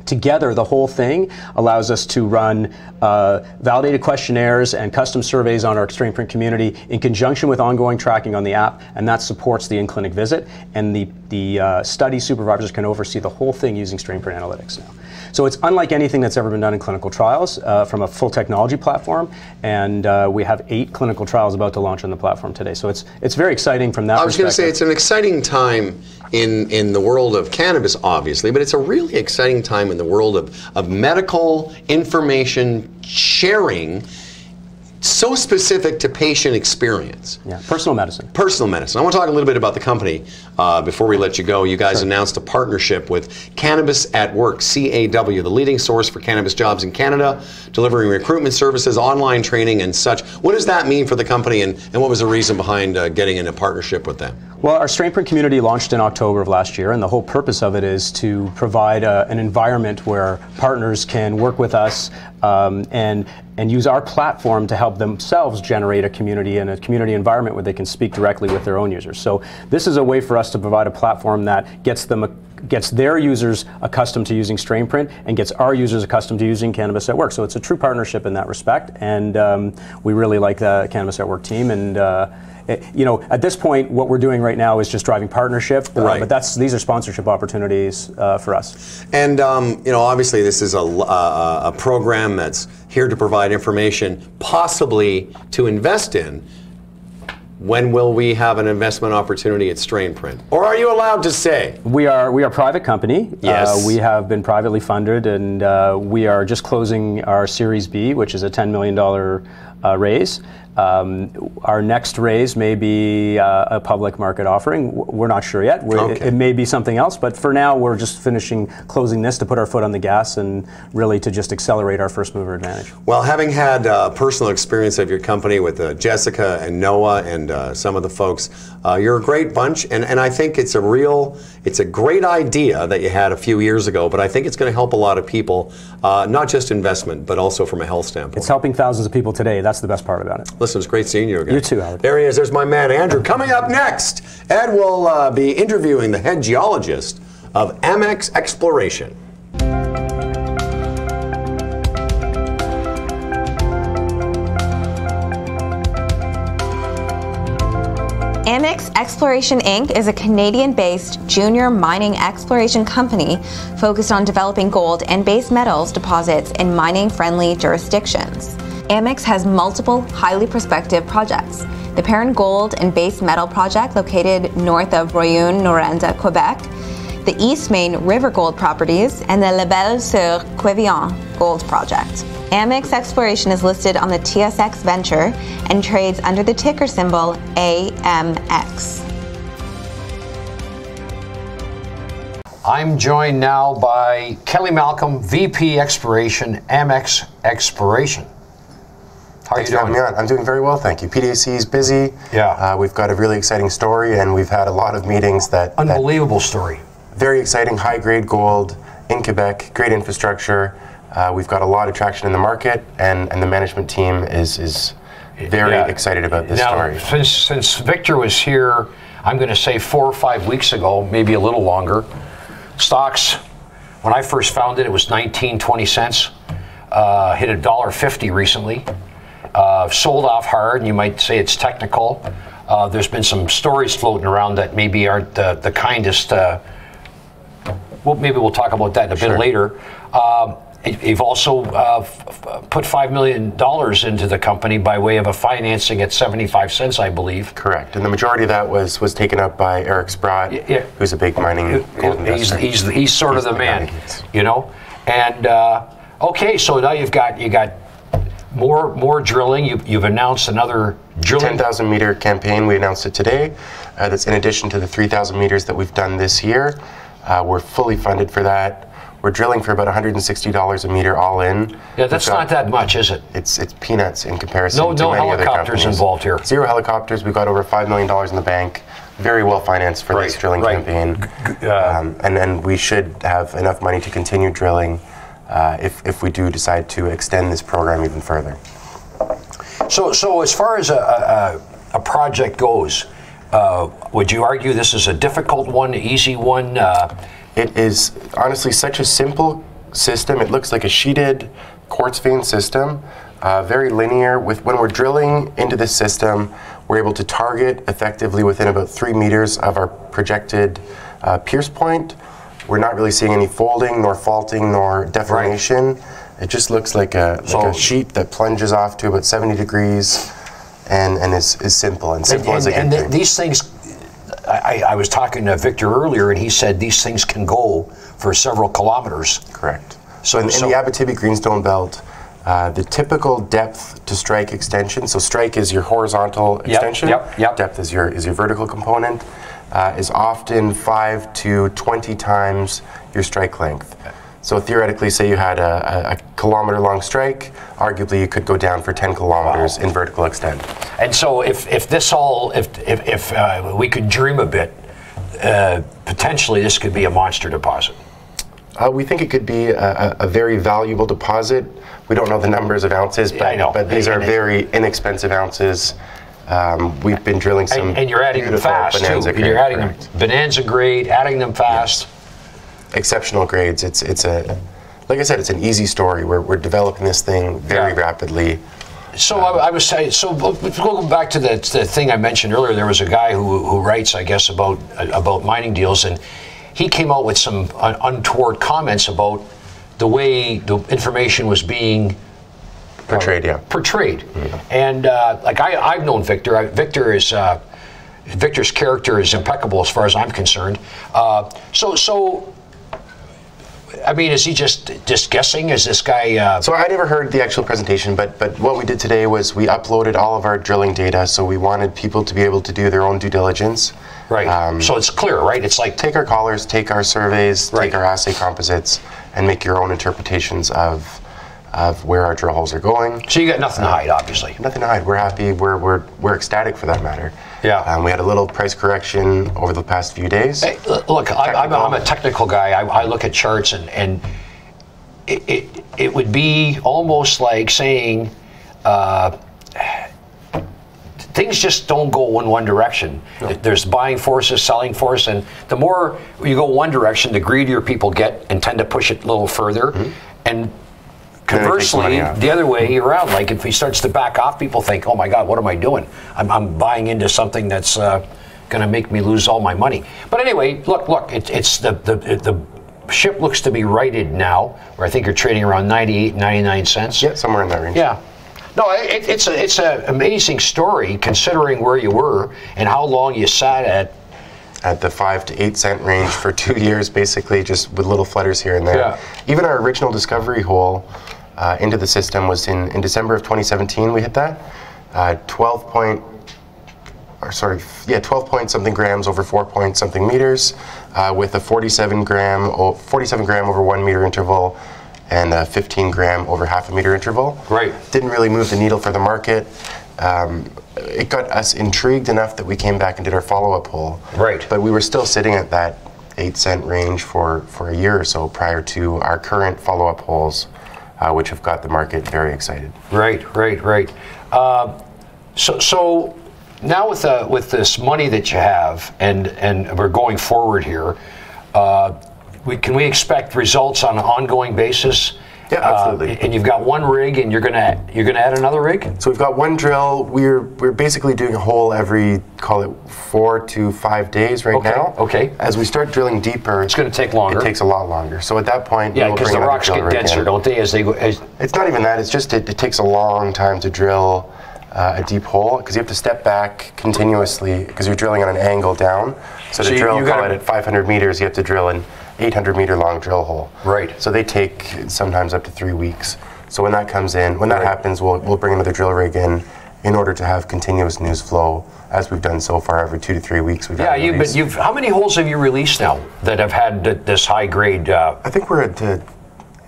Together, the whole thing allows us to run validated questionnaires and custom surveys on our Strainprint community in conjunction with ongoing tracking on the app, and that supports the in-clinic visit. And the study supervisors can oversee the whole thing using Strainprint analytics now. So it's unlike anything that's ever been done in clinical trials from a full technology platform, and we have 8 clinical trials about to launch on the platform today. So it's very exciting from that perspective. I was going to say it's an exciting time in the world of cannabis, obviously, but it's a really exciting time in the world of medical information sharing, so specific to patient experience. Yeah, personal medicine. Personal medicine. I want to talk a little bit about the company before we let you go. You guys announced a partnership with Cannabis at Work, CAW, the leading source for cannabis jobs in Canada, delivering recruitment services, online training, and such. What does that mean for the company, and what was the reason behind getting in a partnership with them? Well, our Strainprint community launched in October of last year, and the whole purpose of it is to provide an environment where partners can work with us and use our platform to help themselves generate a community and a community environment where they can speak directly with their own users. So this is a way for us to provide a platform that gets their users accustomed to using Strainprint and gets our users accustomed to using Cannabis at Work. So it's a true partnership in that respect, and we really like the Cannabis at Work team. And at this point, what we're doing right now is just driving partnership, but these are sponsorship opportunities for us. And obviously, this is a program that's here to provide information, possibly to invest in. When will we have an investment opportunity at Strainprint? Or are you allowed to say? We are a private company. Yes. We have been privately funded, and we are just closing our Series B, which is a $10 million raise. Our next raise may be a public market offering. We're not sure yet. It may be something else, but for now we're just closing this to put our foot on the gas and really to just accelerate our first mover advantage. Well, having had personal experience of your company with Jessica and Noah and some of the folks, you're a great bunch, and I think it's a great idea that you had a few years ago, but I think it's going to help a lot of people, not just investment, but also from a health standpoint. It's helping thousands of people today. That's the best part about it. Listen, it's great seeing you again. You too, Alex. There he is. There's my man, Andrew. Coming up next, Ed will be interviewing the head geologist of Amex Exploration. Amex Exploration Inc. is a Canadian-based junior mining exploration company focused on developing gold and base metals deposits in mining-friendly jurisdictions. Amex has multiple highly prospective projects. The Perrin Gold and Base Metal Project, located north of Rouyn-Noranda, Quebec, the East Main River Gold Properties, and the Lebel-sur-Quévillon Gold Project. Amex Exploration is listed on the TSX Venture and trades under the ticker symbol AMX. I'm joined now by Kelly Malcolm, VP Exploration, Amex Exploration. How are you doing? I'm doing very well, thank you. PDAC is busy. Yeah. We've got a really exciting story, and we've had a lot of meetings Unbelievable story. Very exciting, high-grade gold in Quebec, great infrastructure. We've got a lot of traction in the market, and the management team is very excited about this story. Since Victor was here, I'm going to say 4 or 5 weeks ago, maybe a little longer, stocks, when I first found it, it was 19-20 cents. Hit $1.50 recently. Sold off hard, and you might say it's technical. There's been some stories floating around that maybe aren't the kindest. Well, maybe we'll talk about that in a bit later. You've also put $5 million into the company by way of a financing at 75 cents, I believe. Correct, and the majority of that was taken up by Eric Sprott, who's a big mining gold investor. He's sort of the man, you know. And okay, so now you've got more drilling. You've announced another drilling 10,000 meter campaign. We announced it today. That's in addition to the 3,000 meters that we've done this year. We're fully funded for that. We're drilling for about $160 a meter all in. Yeah, that's not that much, is it? It's peanuts in comparison to no many other helicopters companies. involved here. 0 helicopters. We've got over $5 million in the bank. Very well financed for this drilling campaign. And then we should have enough money to continue drilling if we do decide to extend this program even further. So as far as a project goes, would you argue this is a difficult one, easy one? It is honestly such a simple system. It looks like a sheeted quartz vein system, very linear. When we're drilling into this system, we're able to target effectively within about 3 meters of our projected pierce point. We're not really seeing any folding, nor faulting, nor deformation. Right. It just looks like a sheet that plunges off to about 70 degrees and is simple as a good thing. These things, I was talking to Victor earlier, and he said these things can go for several kilometers. Correct. So in the Abitibi Greenstone Belt, the typical depth to strike extension, so strike is your horizontal extension, depth is your vertical component, is often 5 to 20 times your strike length. So theoretically, say you had a kilometer-long strike, arguably you could go down for 10 kilometers in vertical extent. And so if we could dream a bit, potentially this could be a monster deposit. We think it could be a very valuable deposit. We don't know the numbers of ounces, but these are very inexpensive ounces. We've been drilling some and you're adding them fast too. You're adding them bonanza grade, adding them fast. Yes. Exceptional grades. It's like I said, it's an easy story. We're developing this thing very rapidly. So I was saying. So go back to the thing I mentioned earlier. There was a guy who writes, I guess, about mining deals, and he came out with some untoward comments about the way the information was being portrayed. Portrayed. Mm-hmm. And like I've known Victor. Victor's character is impeccable as far as I'm concerned. So. I mean, is he just guessing? Is this guy... So I never heard the actual presentation, but what we did today was we uploaded all of our drilling data, so we wanted people to be able to do their own due diligence. Right. So it's clear, right? It's like... Take our collars, take our surveys, take our assay composites, and make your own interpretations of where our drill holes are going. So you got nothing to hide, obviously. Nothing to hide. We're happy. We're ecstatic for that matter. Yeah. We had a little price correction over the past few days. Hey, look, I'm a technical guy. I look at charts, and it would be almost like saying things just don't go in one direction. No. There's buying forces, selling force, and the more you go one direction, the greedier people get and tend to push it a little further. And conversely, the other way around, like if he starts to back off, people think, oh my God, what am I doing? I'm buying into something that's going to make me lose all my money. But anyway, look, it's the ship looks to be righted now, where I think you're trading around 98, 99 cents. Yeah, somewhere in that range. Yeah. No, it's an amazing story considering where you were and how long you sat at the 5 to 8 cent range for 2 years, basically, just with little flutters here and there. Yeah. Even our original discovery hole into the system was in December of 2017. We hit that 12 point something grams over 4 point something meters, with a 47 gram over 1 meter interval and a 15 gram over half a meter interval. Right. Didn't really move the needle for the market. It got us intrigued enough that we came back and did our follow-up hole. Right. But we were still sitting at that 8 cent range for a year or so prior to our current follow-up holes, which have got the market very excited. Right. So now with this money that you have, and we're going forward here, can we expect results on an ongoing basis? Yeah, absolutely. And you've got one rig, and you're gonna add another rig. So we've got one drill. We're basically doing a hole every, call it 4 to 5 days right now. Okay. As we start drilling deeper, it's going to take longer. It takes a lot longer. So at that point, yeah, because the rocks get denser, don't they? As they go. It's not even that. It's just it takes a long time to drill a deep hole, because you have to step back continuously because you're drilling on an angle down. So to drill, call it at 500 meters, you have to drill an 800 meter long drill hole. Right. So they take sometimes up to 3 weeks. So when that comes in, when that happens, we'll bring another drill rig in order to have continuous news flow, as we've done so far. Every 2 to 3 weeks we've had but how many holes have you released now that have had this high grade? I think we're at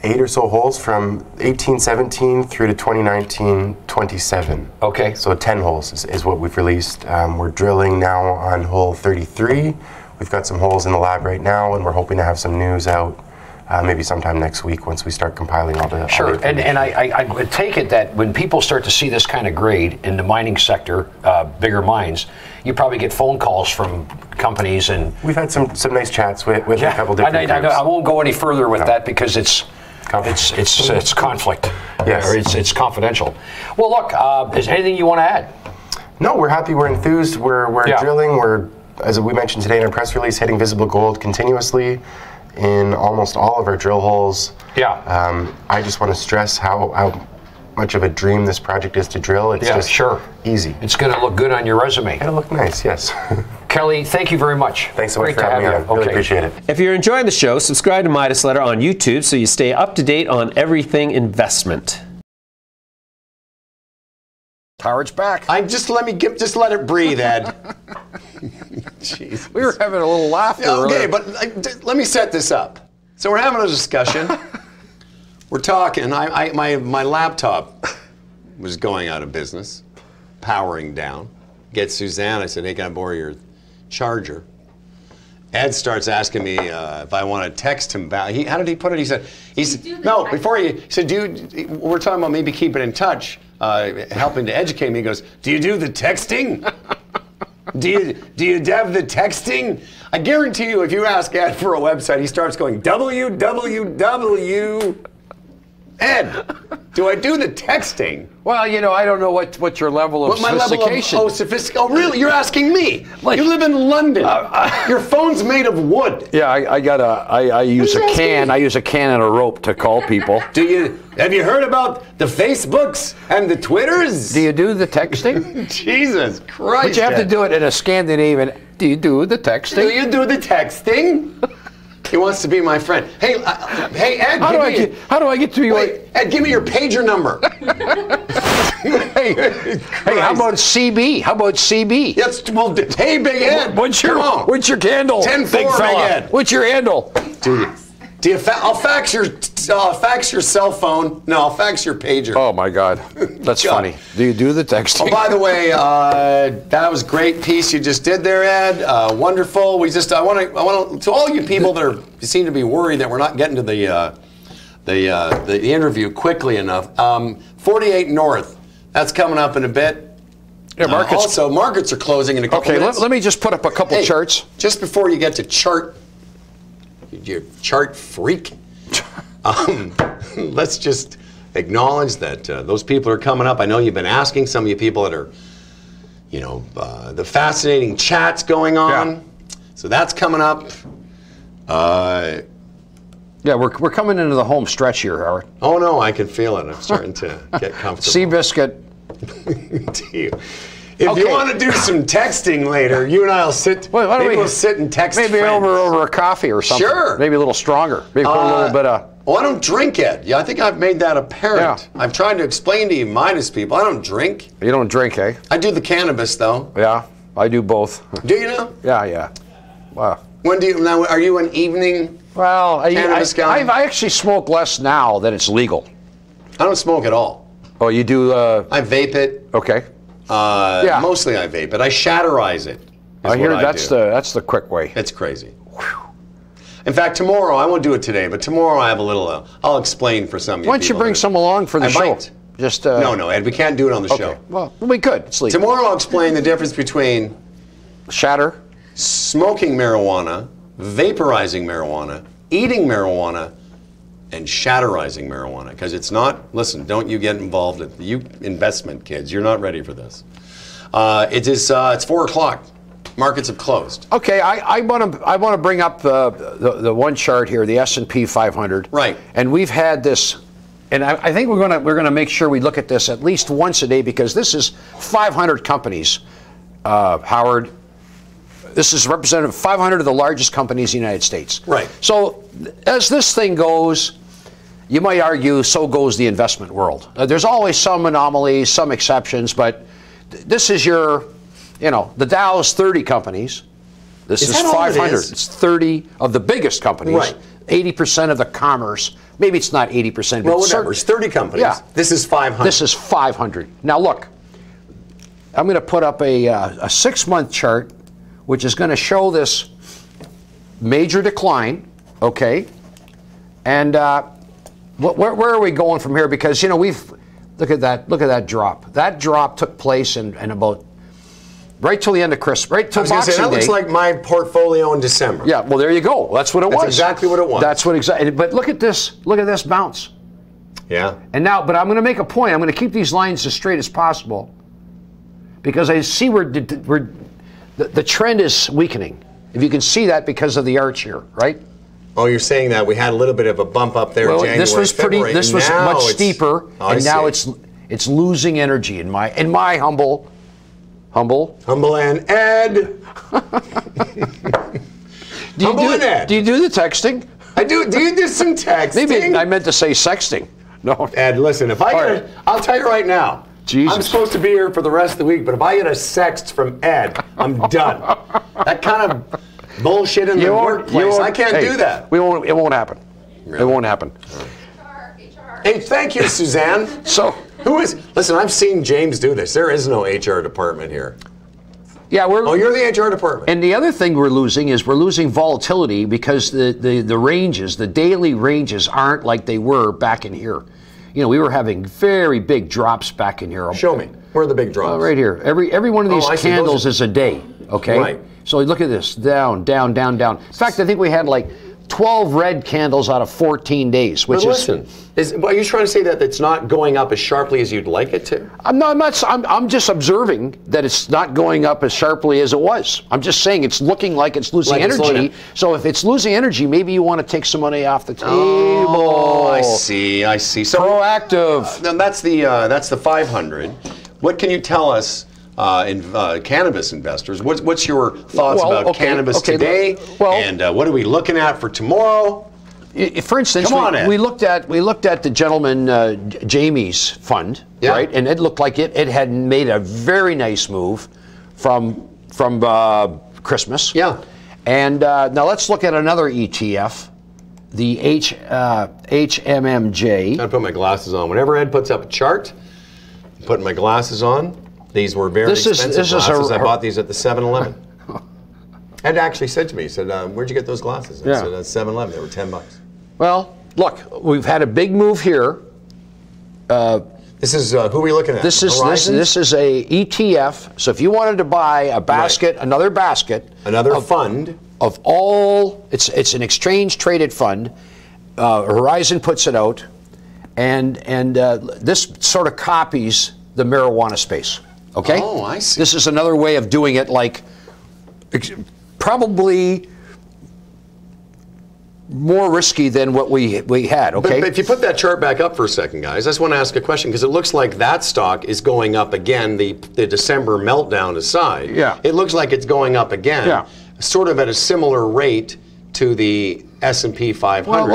8 or so holes from 1817 through to 2019-27. Okay. So 10 holes is what we've released. We're drilling now on hole 33. We've got some holes in the lab right now, and we're hoping to have some news out maybe sometime next week once we start compiling all the Sure, and I would take it that when people start to see this kind of grade in the mining sector, bigger mines, you probably get phone calls from companies, and we've had some nice chats with a couple different groups. I won't go any further with that because it's conflict. Yes. Or it's confidential. Well, look, is there anything you want to add? No, we're happy. We're enthused. We're drilling. We're, as we mentioned today in our press release, hitting visible gold continuously in almost all of our drill holes. Yeah. I just want to stress how much of a dream this project is to drill. It's just easy. It's going to look good on your resume. It'll look nice, yes. Kelly, thank you very much. Thanks so much for having me on. Really appreciate it. If you're enjoying the show, subscribe to Midas Letter on YouTube so you stay up to date on everything investment. Howard's back. Just let it breathe, Ed. Jesus. We were having a little laughter. Okay, but let me set this up. So we're having a discussion. We're talking. My laptop was going out of business, powering down. Get Suzanne. I said, "Hey, can I borrow your charger?" Ed starts asking me if I want to text him back. How did he put it? He said, we're talking about maybe keeping in touch, helping to educate me. He goes, "Do you do the texting? Do you have the texting?" I guarantee you, if you ask Ed for a website, he starts going, www. Ed, do I do the texting? Well, I don't know what your level of sophistication. Oh, really? You're asking me? You live in London. Your phone's made of wood. Yeah, I use a can. I use a can and a rope to call people. Have you heard about the Facebooks and the Twitters? Do you do the texting? Jesus Christ! But you have to do it in a Scandinavian. Do you do the texting? Do you do the texting? He wants to be my friend. Hey, Ed. How do I get to you? Wait, Ed, give me your pager number. Hey, how about CB? How about CB? Yes. Well, hey, Big Ed. What's your handle? 10-4, big fella. Big Ed. What's your handle? I'll fax your cell phone. No, I'll fax your pager. Oh my God, that's funny. Do you do the texting? Oh, by the way, that was a great piece you just did there, Ed. Wonderful. I want to all you people that seem to be worried that we're not getting to the interview quickly enough. 48 North. That's coming up in a bit. Yeah, markets. Also, markets are closing in a couple Okay, minutes. let me just put up a couple charts. Just before you get to chart, you chart freak, let's just acknowledge that those people are coming up. I know you've been asking, some of you people that are, the fascinating chats going on. Yeah. So that's coming up. Yeah, we're coming into the home stretch here, Howard. Oh no, I can feel it. I'm starting to get comfortable. Seabiscuit. If you want to do some texting later, you and I'll sit. Maybe we'll sit and text. Maybe friends. over a coffee or something. Sure. Maybe a little stronger. Maybe put a little bit of. Well, I don't drink it. Yeah, I think I've made that apparent. Yeah. I've tried to explain to you, Midas people, I don't drink. You don't drink, eh? I do the cannabis though. Yeah, I do both. Do you know? Yeah. Wow. When do you now? Are you an evening? Well, Cannabis guy? I actually smoke less now that it's legal. I don't smoke at all. Oh, you do? I vape it. Okay. Mostly I vape it. I shatterize it. I hear that's the quick way. It's crazy. In fact, tomorrow, I won't do it today, but tomorrow I have a little, I'll explain for some of you. Why don't you bring some along for the show? Might. Just No, Ed, we can't do it on the show. Well, we could. It's legal. Tomorrow I'll explain the difference between shatter, smoking marijuana, vaporizing marijuana, eating marijuana, and shatterizing marijuana. Because it's not, listen, don't you get involved, you investment kids, you're not ready for this. It's 4 o'clock. Markets have closed. Okay, I want to bring up the one chart here, the S&P 500. Right. And we've had this, and I think we're gonna make sure we look at this at least once a day because this is 500 companies, Howard. This is representative of 500 of the largest companies in the United States. Right. So as this thing goes, you might argue so goes the investment world. There's always some anomalies, some exceptions, but this is your, the Dow's 30 companies. This is 500. It's 30 of the biggest companies. Right. 80% of the commerce. Maybe it's not 80%. Well, whatever. It's 30 companies. Yeah. This is 500. This is 500. Now look, I'm going to put up a 6-month chart, which is going to show this major decline. Okay. And where are we going from here? Because we've look at that drop. That drop took place in about right till the end of Christmas, right till Boxing Day. That looks like my portfolio in December. Yeah, well, there you go. That's what it was. That's exactly what it was. That's what exactly. But look at this. Look at this bounce. Yeah. And now, but I'm going to make a point. I'm going to keep these lines as straight as possible because I see the trend is weakening. If you can see that because of the arch here, right? Oh, you're saying that we had a little bit of a bump up there. Well, January, this was February. This was now much steeper, and now it's losing energy in my humble and Ed. Do you do the texting? I do. Do you do some texting? Maybe I meant to say sexting. No. Ed, listen. I'll tell you right now. Jesus. I'm supposed to be here for the rest of the week, but if I get a sext from Ed, I'm done. That kind of bullshit in the workplace. I can't do that. It won't happen. Really? It won't happen. Hey, thank you, Suzanne. So listen, I've seen James do this. There is no HR department here. Yeah, you're the HR department. And the other thing we're losing volatility because the ranges, the daily ranges aren't like they were back in here. We were having very big drops back in here. Show me. Where are the big drops? Right here. Every one of these candles is a day, okay? Right. So look at this. Down, down, down, down. In fact, I think we had like 12 red candles out of 14 days, which listen, are you trying to say that it's not going up as sharply as you'd like it to? I'm just observing that it's not going up as sharply as it was. I'm just saying it's looking like it's losing energy. So if it's losing energy, maybe you want to take some money off the table. Oh, I see. So proactive. That's the 500. What can you tell us? Cannabis investors, what's your thoughts about cannabis today? And what are we looking at for tomorrow? For instance, we looked at the gentleman Jamie's fund, right? And it looked like it had made a very nice move from Christmas. Yeah. And now let's look at another ETF, the HMMJ. I'm gonna put my glasses on. Whenever Ed puts up a chart, I'm putting my glasses on. These were very expensive glasses. I bought these at the 7-Eleven. Ed actually said to me, he said, where'd you get those glasses? I said, at 7-Eleven. They were $10. Well, look, we've had a big move here. This is, who are we looking at? This is a ETF. So if you wanted to buy a basket, another basket. Another fund. Of all, it's an exchange traded fund. Horizon puts it out. And this sort of copies the marijuana space. Okay? Oh, I see. This is another way of doing it, like probably more risky than what we had, okay? But if you put that chart back up for a second, guys, I just want to ask a question, because it looks like that stock is going up again, the December meltdown aside. Yeah. It looks like it's going up again, sort of at a similar rate to the S&P 500.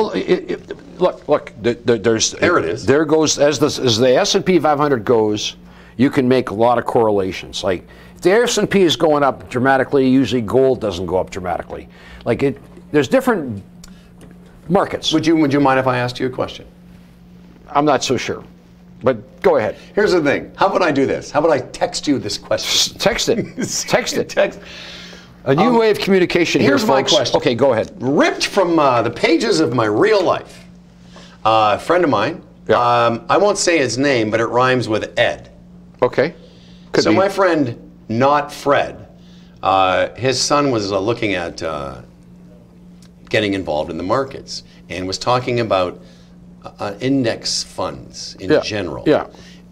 Well, look, there's... There it is. There goes, as the S&P 500 goes, you can make a lot of correlations. Like, if the S&P is going up dramatically, usually gold doesn't go up dramatically. Like, there's different markets. Would you mind if I asked you a question? I'm not so sure, but go ahead. Here's the thing. How about I do this? How about I text you this question? Text it. Text it. A new way of communication here, folks. Here's my question. Okay, go ahead. Ripped from the pages of my real life. A friend of mine. Yeah. I won't say his name, but it rhymes with Ed. Okay. So my friend, not Fred, his son was looking at getting involved in the markets and was talking about index funds in general. Yeah.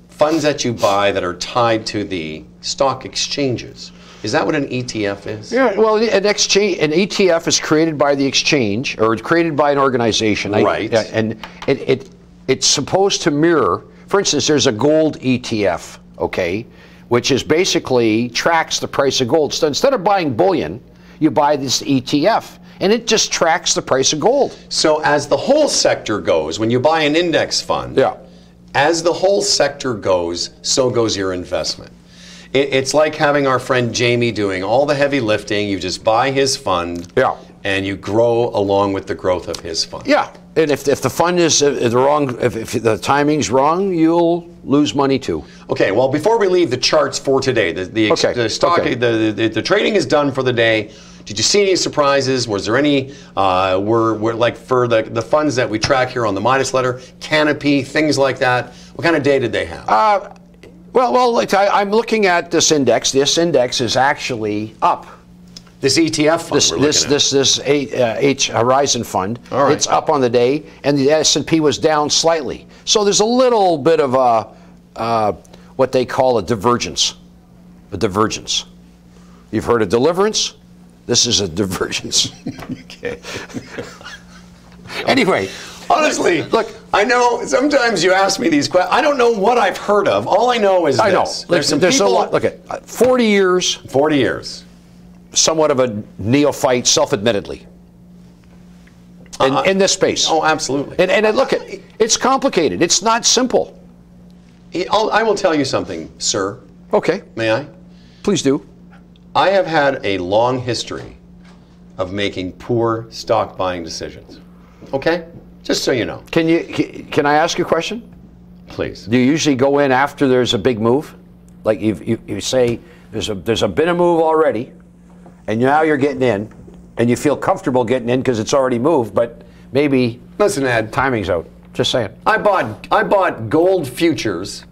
Funds that you buy that are tied to the stock exchanges. Is that what an ETF is? Yeah, well, an ETF is created by the exchange, or it's created by an organization. Right. And it's supposed to mirror, for instance, there's a gold ETF, okay, which is basically tracks the price of gold. So instead of buying bullion, you buy this ETF, and it just tracks the price of gold. So as the whole sector goes, when you buy an index fund, as the whole sector goes, so goes your investment. It's like having our friend Jamie doing all the heavy lifting. You just buy his fund, and you grow along with the growth of his fund. Yeah, and if the fund is wrong, if the timing's wrong, you'll lose money too. Okay, well, before we leave the charts for today, the stock, the trading is done for the day. Did you see any surprises? Was there any, were like for the funds that we track here on the Midas Letter, Canopy, things like that? What kind of day did they have? I'm looking at this index. This index is actually up. This ETF fund This H Horizon fund, all right. It's up on the day, and the S&P was down slightly. So there's a little bit of a, what they call a divergence. A divergence. You've heard of deliverance? This is a divergence. Okay. Anyway. Honestly, look, I know sometimes you ask me these questions. I don't know what I've heard of. All I know is this. There's a lot. Look at 40 years. 40 years. Somewhat of a neophyte, self-admittedly, in this space. Oh, absolutely. And look, it's complicated. It's not simple. I will tell you something, sir. Okay. May I? Please do. I have had a long history of making poor stock buying decisions. Okay? Just so you know. Can I ask you a question? Please. Do you usually go in after there's a big move? Like you say there's been a move already, and now you're getting in, and you feel comfortable getting in because it's already moved, but maybe listen, Ed, timing's out. Just saying. I bought gold futures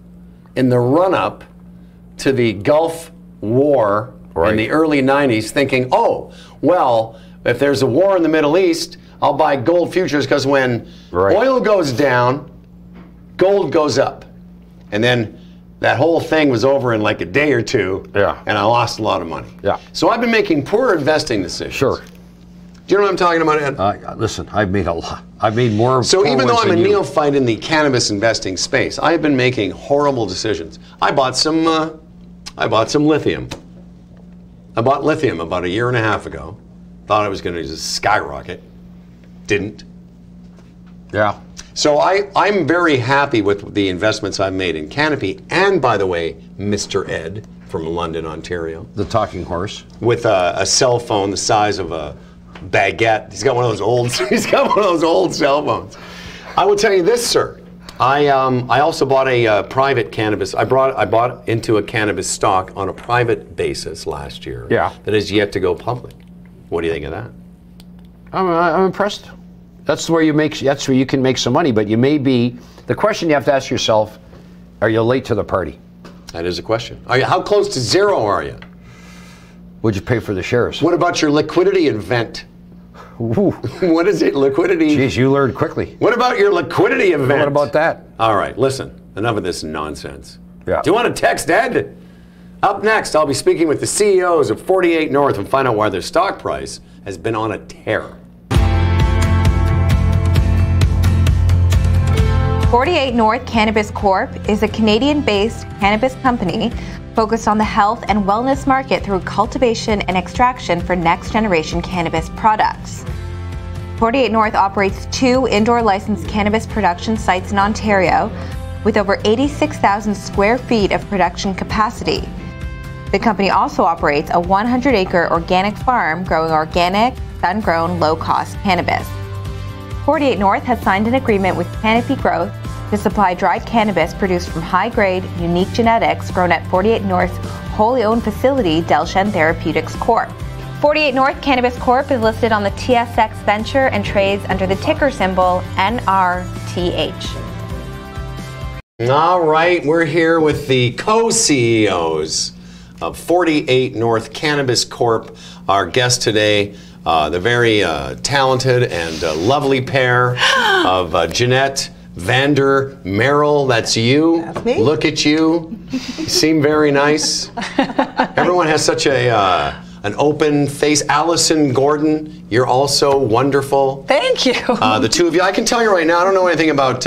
in the run-up to the Gulf War in the early 90s, thinking, oh, well, if there's a war in the Middle East, I'll buy gold futures because when oil goes down, gold goes up. And then that whole thing was over in like a day or two, and I lost a lot of money. Yeah. So I've been making poor investing decisions. Sure. Do you know what I'm talking about, Ed? Listen, I've made a lot. I've made more. So even though I'm a neophyte in the cannabis investing space, I have been making horrible decisions. I bought some lithium. I bought lithium about a year and a half ago. Thought it was going to just skyrocket. Didn't. Yeah. So I'm very happy with the investments I've made in Canopy, and by the way, Mr. Ed from London, Ontario. The talking horse. With a cell phone the size of a baguette. He's got one of those old. He's got one of those old cell phones. I will tell you this, sir. I also bought a private cannabis. I bought into a cannabis stock on a private basis last year. Yeah. That is yet to go public. What do you think of that? I'm impressed. That's where you can make some money, but you may be. The question you have to ask yourself: Are you late to the party? That is a question. How close to zero are you? Would you pay for the shares? What about your liquidity event? Ooh. What is it? Liquidity? Geez, you learned quickly. What about your liquidity event? What about that? All right, listen. Enough of this nonsense. Yeah. Do you want to text Ed? Up next, I'll be speaking with the CEOs of 48 North and find out why their stock price has been on a tear. 48 North Cannabis Corp is a Canadian-based cannabis company focused on the health and wellness market through cultivation and extraction for next-generation cannabis products. 48 North operates 2 indoor licensed cannabis production sites in Ontario with over 86,000 square feet of production capacity. The company also operates a 100-acre organic farm growing organic, sun-grown, low-cost cannabis. 48 North has signed an agreement with Canopy Growth to supply dried cannabis produced from high-grade, unique genetics grown at 48 North's wholly owned facility, Delshen Therapeutics Corp. 48 North Cannabis Corp is listed on the TSX Venture and trades under the ticker symbol NRTH. All right, we're here with the co-CEOs of 48 North Cannabis Corp. Our guest today, the very talented and lovely pair of Jeannette Vander Merrill. That's you. That's me. Look at you. You seem very nice. Everyone has such an open face. Alison Gordon, you're also wonderful. Thank you. The two of you, I can tell you right now, I don't know anything about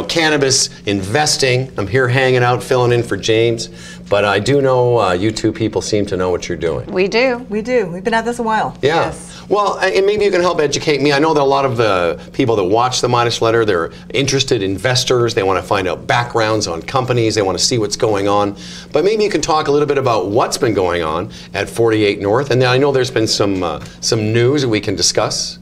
cannabis investing. I'm here hanging out, filling in for James, but I do know you two people seem to know what you're doing. We do. We do. We've been at this a while. Yeah. Yes. Well, and maybe you can help educate me. I know that a lot of the people that watch the Midas Letter, they're interested investors. They want to find out backgrounds on companies. They want to see what's going on. But maybe you can talk a little bit about what's been going on at 48 North. And I know there's been some news that we can discuss.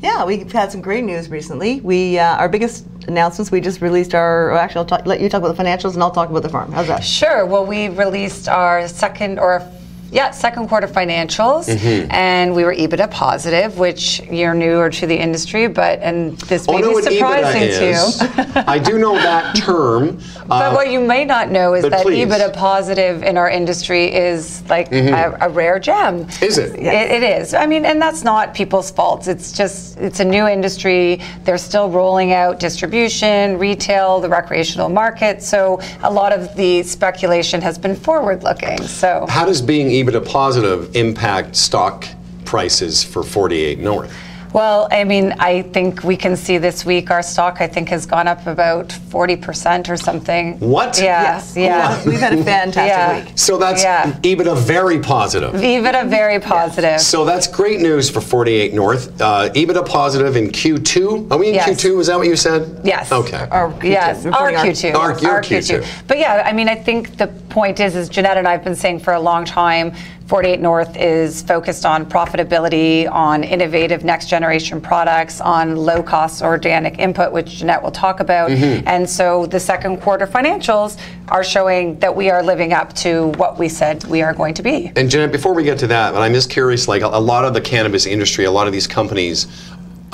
Yeah, we've had some great news recently. We our biggest announcements, we just released our, actually I'll let you talk about the financials and I'll talk about the farm. How's that? Sure. Well, we released our second quarter financials, and we were EBITDA positive, which you're newer to the industry, and this may be surprising to you. I do know that term. But what you may not know is that please. EBITDA positive in our industry is like a rare gem. Is it? It is. I mean, and that's not people's faults. It's a new industry. They're still rolling out distribution, retail, the recreational market. So a lot of the speculation has been forward-looking. So how does being EBITDA positive impact stock prices for 48 North? Well, I mean, I think we can see this week our stock, I think, has gone up about 40% or something. What? Yeah. Yes. Yeah. We've had a fantastic week. So that's EBITDA very positive. EBITDA very positive. So that's great news for 48 North. EBITDA positive in Q2. Are we in Q2? Is that what you said? Yes. Okay. Our Q2. Yes, our Q2. Our Q2. But yeah, I mean, I think the point is Jeannette and I have been saying for a long time, 48 North is focused on profitability, on innovative next generation products, on low cost organic input, which Jeannette will talk about. And so the second quarter financials are showing that we are living up to what we said we are going to be. And Jeannette, before we get to that, I'm just curious, like a lot of the cannabis industry, a lot of these companies,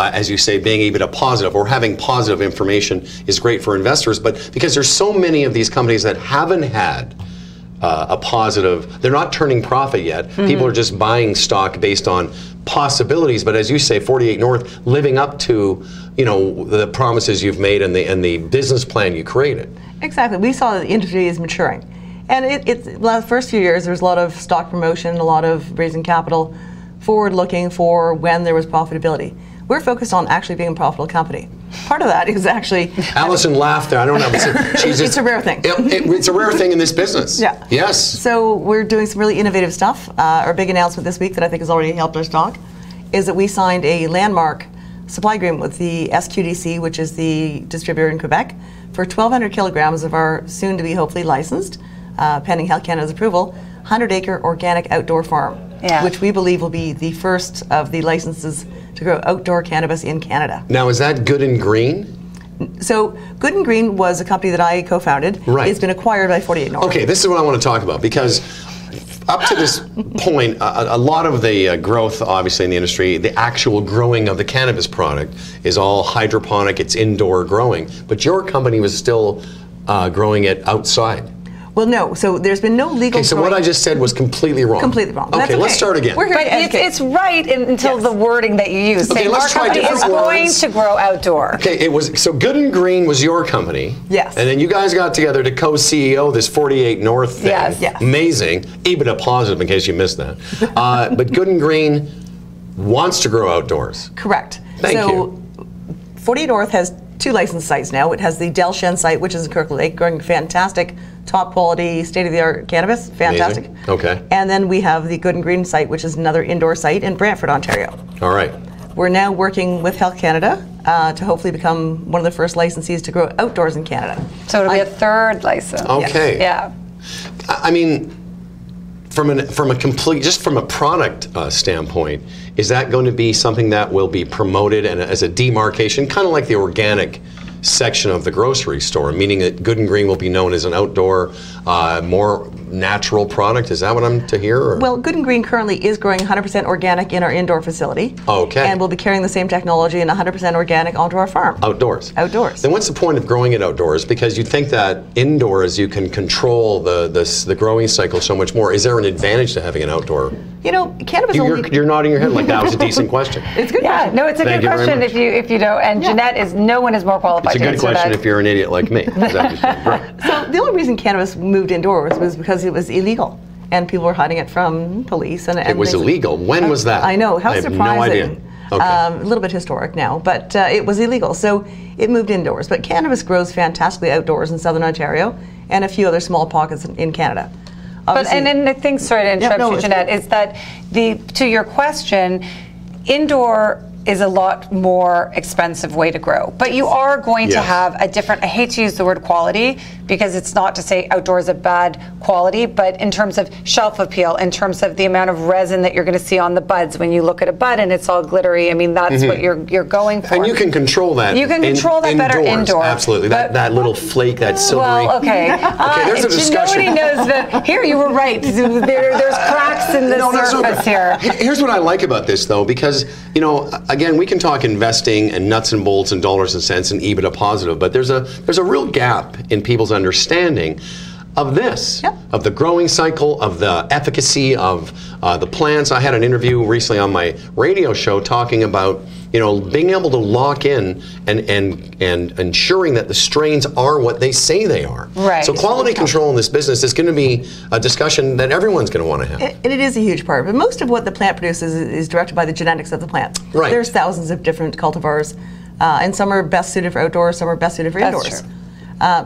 as you say, being EBITDA positive or having positive information is great for investors, but because there's so many of these companies that haven't had a positive, they're not turning profit yet. People are just buying stock based on possibilities. But as you say, 48 North living up to the promises you've made and the business plan you created. Exactly. We saw that the industry is maturing. And the first few years, there was a lot of stock promotion, a lot of raising capital, forward looking for when there was profitability. We're focused on actually being a profitable company. Part of that is actually... Alison laughed there. I don't know. It's a rare thing. It's a rare thing in this business. Yeah. Yes. So we're doing some really innovative stuff. Our big announcement this week that I think has already helped our stock is that we signed a landmark supply agreement with the SQDC, which is the distributor in Quebec, for 1,200 kilograms of our soon-to-be hopefully licensed, pending Health Canada's approval, 100-acre organic outdoor farm, which we believe will be the first of the licenses to grow outdoor cannabis in Canada. Now, is that Good and Green? So, Good and Green was a company that I co-founded. Right. It's been acquired by 48 North. Okay, this is what I want to talk about, because up to this point, a lot of the growth, obviously, in the industry, the actual growing of the cannabis product is all hydroponic, it's indoor growing. But your company was still growing it outside? Well, no. So there's been no legal. Okay, so what I just said was completely wrong. Completely wrong. Okay, let's start again. We're here But to educate. it's right until the wording that you use. Okay, Saying let's our try company is different going words. to grow outdoor. Okay, it was so Good and Green was your company. Yes. And then you guys got together to co-CEO this 48 North thing. Yes. Yes. Amazing. EBITDA positive in case you missed that. But Good and Green wants to grow outdoors. Correct. Thank you. 48 North has 2 licensed sites now. It has the Delshen site, which is in Kirkland Lake, growing fantastic, top quality, state-of-the-art cannabis. Fantastic. Amazing. Okay. And then we have the Good and Green site, which is another indoor site in Brantford, Ontario. All right. We're now working with Health Canada to hopefully become one of the first licensees to grow outdoors in Canada. So it'll be a third license. Okay. Yeah. I mean, from a complete, just from a product standpoint, is that going to be something that will be promoted and as a demarcation, kind of like the organic section of the grocery store, meaning that Good and Green will be known as an outdoor, more natural product? Is that what I'm to hear? Or? Well, Good and Green currently is growing 100% organic in our indoor facility. Okay. And we'll be carrying the same technology and 100% organic onto our farm. Outdoors. Outdoors. Then what's the point of growing it outdoors? Because you'd think that indoors you can control the growing cycle so much more. Is there an advantage to having an outdoor? You know, cannabis only... You're nodding your head like that was a decent question. It's a good question. No, it's a Thank good you very question much. if you don't. And Jeannette is, no one is more qualified It's a to good answer question that. if you're an idiot like me. Right. So the only reason cannabis moved indoors was because it was illegal. And people were hiding it from police. And It was illegal. When was that? I know. How I have surprising. no idea. Okay. A little bit historic now, but it was illegal. So it moved indoors. But cannabis grows fantastically outdoors in Southern Ontario and a few other small pockets in Canada. But and I think, sorry to interrupt you, Jeannette, is that to your question, indoor is a lot more expensive way to grow. But you are going to have a different, I hate to use the word quality, because it's not to say outdoor is a bad quality, but in terms of shelf appeal, in terms of the amount of resin that you're going to see on the buds when you look at a bud and it's all glittery. I mean, that's what you're going for. And you can control that. You can control that better indoors. Absolutely. That little flake, that silvery. Well, okay. Okay, there's a discussion. Nobody knows that. Here, you were right. There's cracks in the surface here. Here's what I like about this, though, because, you know, again, we can talk investing and nuts and bolts and dollars and cents and EBITDA positive, but there's a real gap in people's understanding of this, of the growing cycle, of the efficacy of the plants. I had an interview recently on my radio show talking about, you know, being able to lock in and ensuring that the strains are what they say they are. Right. So quality control in this business is going to be a discussion that everyone's going to want to have. And it is a huge part, but most of what the plant produces is directed by the genetics of the plant. Right. There's thousands of different cultivars, and some are best suited for outdoors, some are best suited for indoors. True.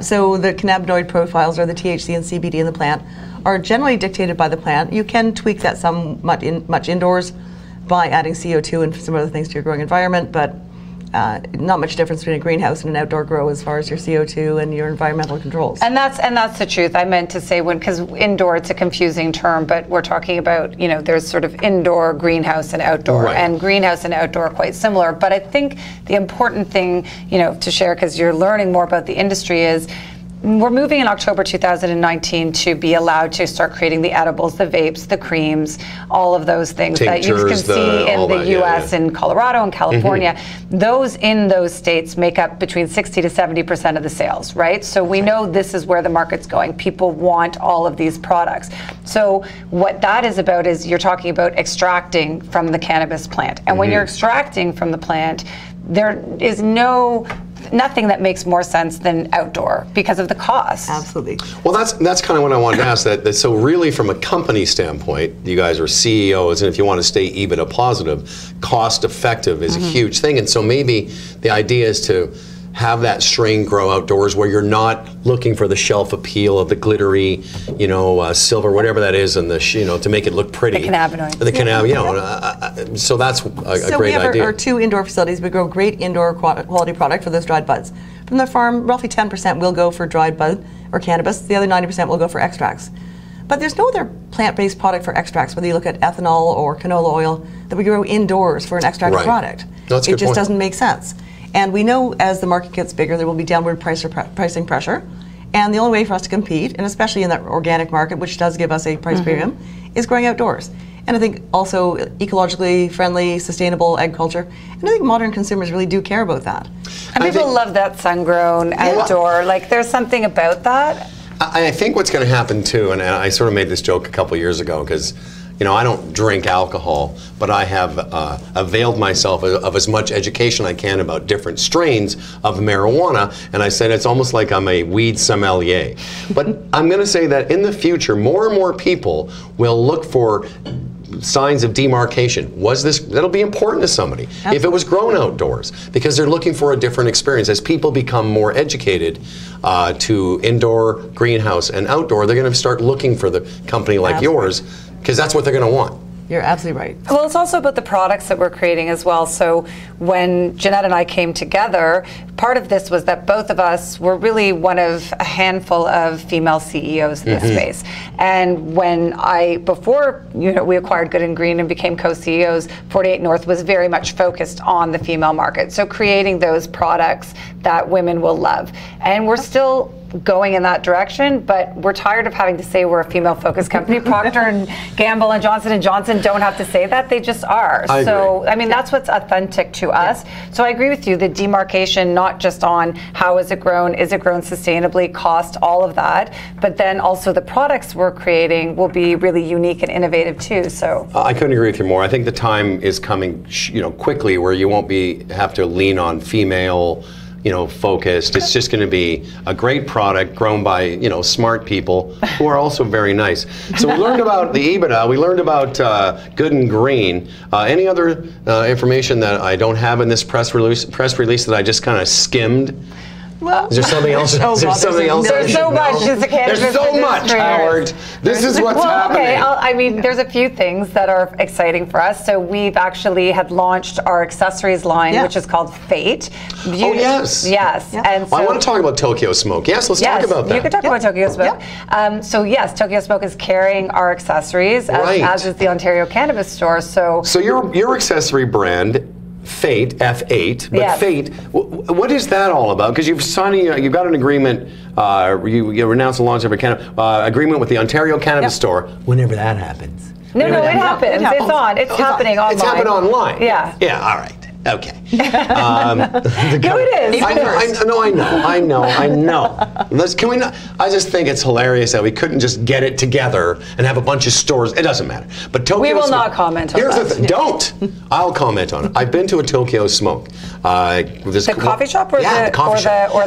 So the cannabinoid profiles, or the THC and CBD in the plant, are generally dictated by the plant. You can tweak that much indoors by adding CO2 and some other things to your growing environment, but not much difference between a greenhouse and an outdoor grow as far as your CO2 and your environmental controls. And that's the truth. I meant to say, because indoor, it's a confusing term, but we're talking about, you know, there's sort of indoor, greenhouse, and outdoor, and greenhouse and outdoor are quite similar. But I think the important thing, you know, to share, because you're learning more about the industry, is we're moving in October 2019 to be allowed to start creating the edibles, the vapes, the creams, all of those things that you can see in the US, in Colorado and California. Those in those states make up between 60 to 70% of the sales, right? So we know this is where the market's going. People want all of these products. So what that is about is you're talking about extracting from the cannabis plant. And when you're extracting from the plant, there is nothing that makes more sense than outdoor because of the cost. Absolutely. Well, that's kind of what I wanted to ask. That so really, from a company standpoint, you guys are CEOs, and if you want to stay EBITDA positive, cost effective is a huge thing. And so maybe the idea is to have that strain grow outdoors, where you're not looking for the shelf appeal of the glittery, you know, silver, whatever that is, and the you know, to make it look pretty. The cannabinoids. The cannabinoids, you know. So that's a great idea. So we have our 2 indoor facilities. We grow great indoor quality product for those dried buds. From the farm, roughly 10% will go for dried bud or cannabis. The other 90% will go for extracts. But there's no other plant-based product for extracts, whether you look at ethanol or canola oil, that we grow indoors for an extracted product. That's a it good just point. doesn't make sense. And we know as the market gets bigger, there will be downward pricing pressure. And the only way for us to compete, and especially in that organic market, which does give us a price premium, is growing outdoors. And I think also ecologically friendly, sustainable agriculture. And I think modern consumers really do care about that. And people love that sun-grown outdoor. Like, there's something about that. I think what's going to happen too, and I sort of made this joke a couple years ago because, you know, I don't drink alcohol, but I have availed myself of as much education I can about different strains of marijuana, and I said it's almost like I'm a weed sommelier. But I'm going to say that in the future, more and more people will look for signs of demarcation. That'll be important to somebody. Absolutely. If it was grown outdoors, because they're looking for a different experience. As people become more educated to indoor, greenhouse, and outdoor, they're going to start looking for the company like yours, because that's what they're going to want. You're absolutely right. Well, it's also about the products that we're creating as well. So when Jeannette and I came together, part of this was that both of us were really one of a handful of female CEOs in this space. And before we acquired Good and Green and became co-CEOs, 48 North was very much focused on the female market. So creating those products that women will love. And we're still going in that direction, but we're tired of having to say we're a female-focused company. Procter & Gamble and Johnson & Johnson don't have to say that. They just are. I mean, that's what's authentic to us. So I agree with you, the demarcation, not just on how is it grown sustainably, cost, all of that, but then also the products we're creating will be really unique and innovative too. So I couldn't agree with you more. I think the time is coming, quickly, where you won't have to lean on female focused. It's just going to be a great product grown by, smart people who are also very nice. So we learned about the EBITDA. We learned about Good and Green. Any other information that I don't have in this press release that I just kind of skimmed? Well, is there something else? There's so much. There's so much, Howard. This is what's happening. Okay. I mean, there's a few things that are exciting for us. So we've actually had launched our accessories line, which is called Fate. Oh, yes. Yes. Yeah. And so, I want to talk about Toyko Smoke. Yes, let's talk about that. You can talk about Toyko Smoke. So yes, Toyko Smoke is carrying our accessories, as is the Ontario Cannabis Store. So your accessory brand, Fate, F8, but Fate, what is that all about? Because you've got an agreement, you announced the launch of a agreement with the Ontario Cannabis Store. Whenever that happens. No, it happens. It's on. It's happening online. It's happening online. Yeah. Yeah, all right. Okay. No, it is. I know. Can we not? I just think it's hilarious that we couldn't just get it together and have a bunch of stores. It doesn't matter. But Toyko we will Smoke, not comment on here's that. The thing. Don't. I'll comment on it. I've been to a Toyko Smoke. The coffee shop or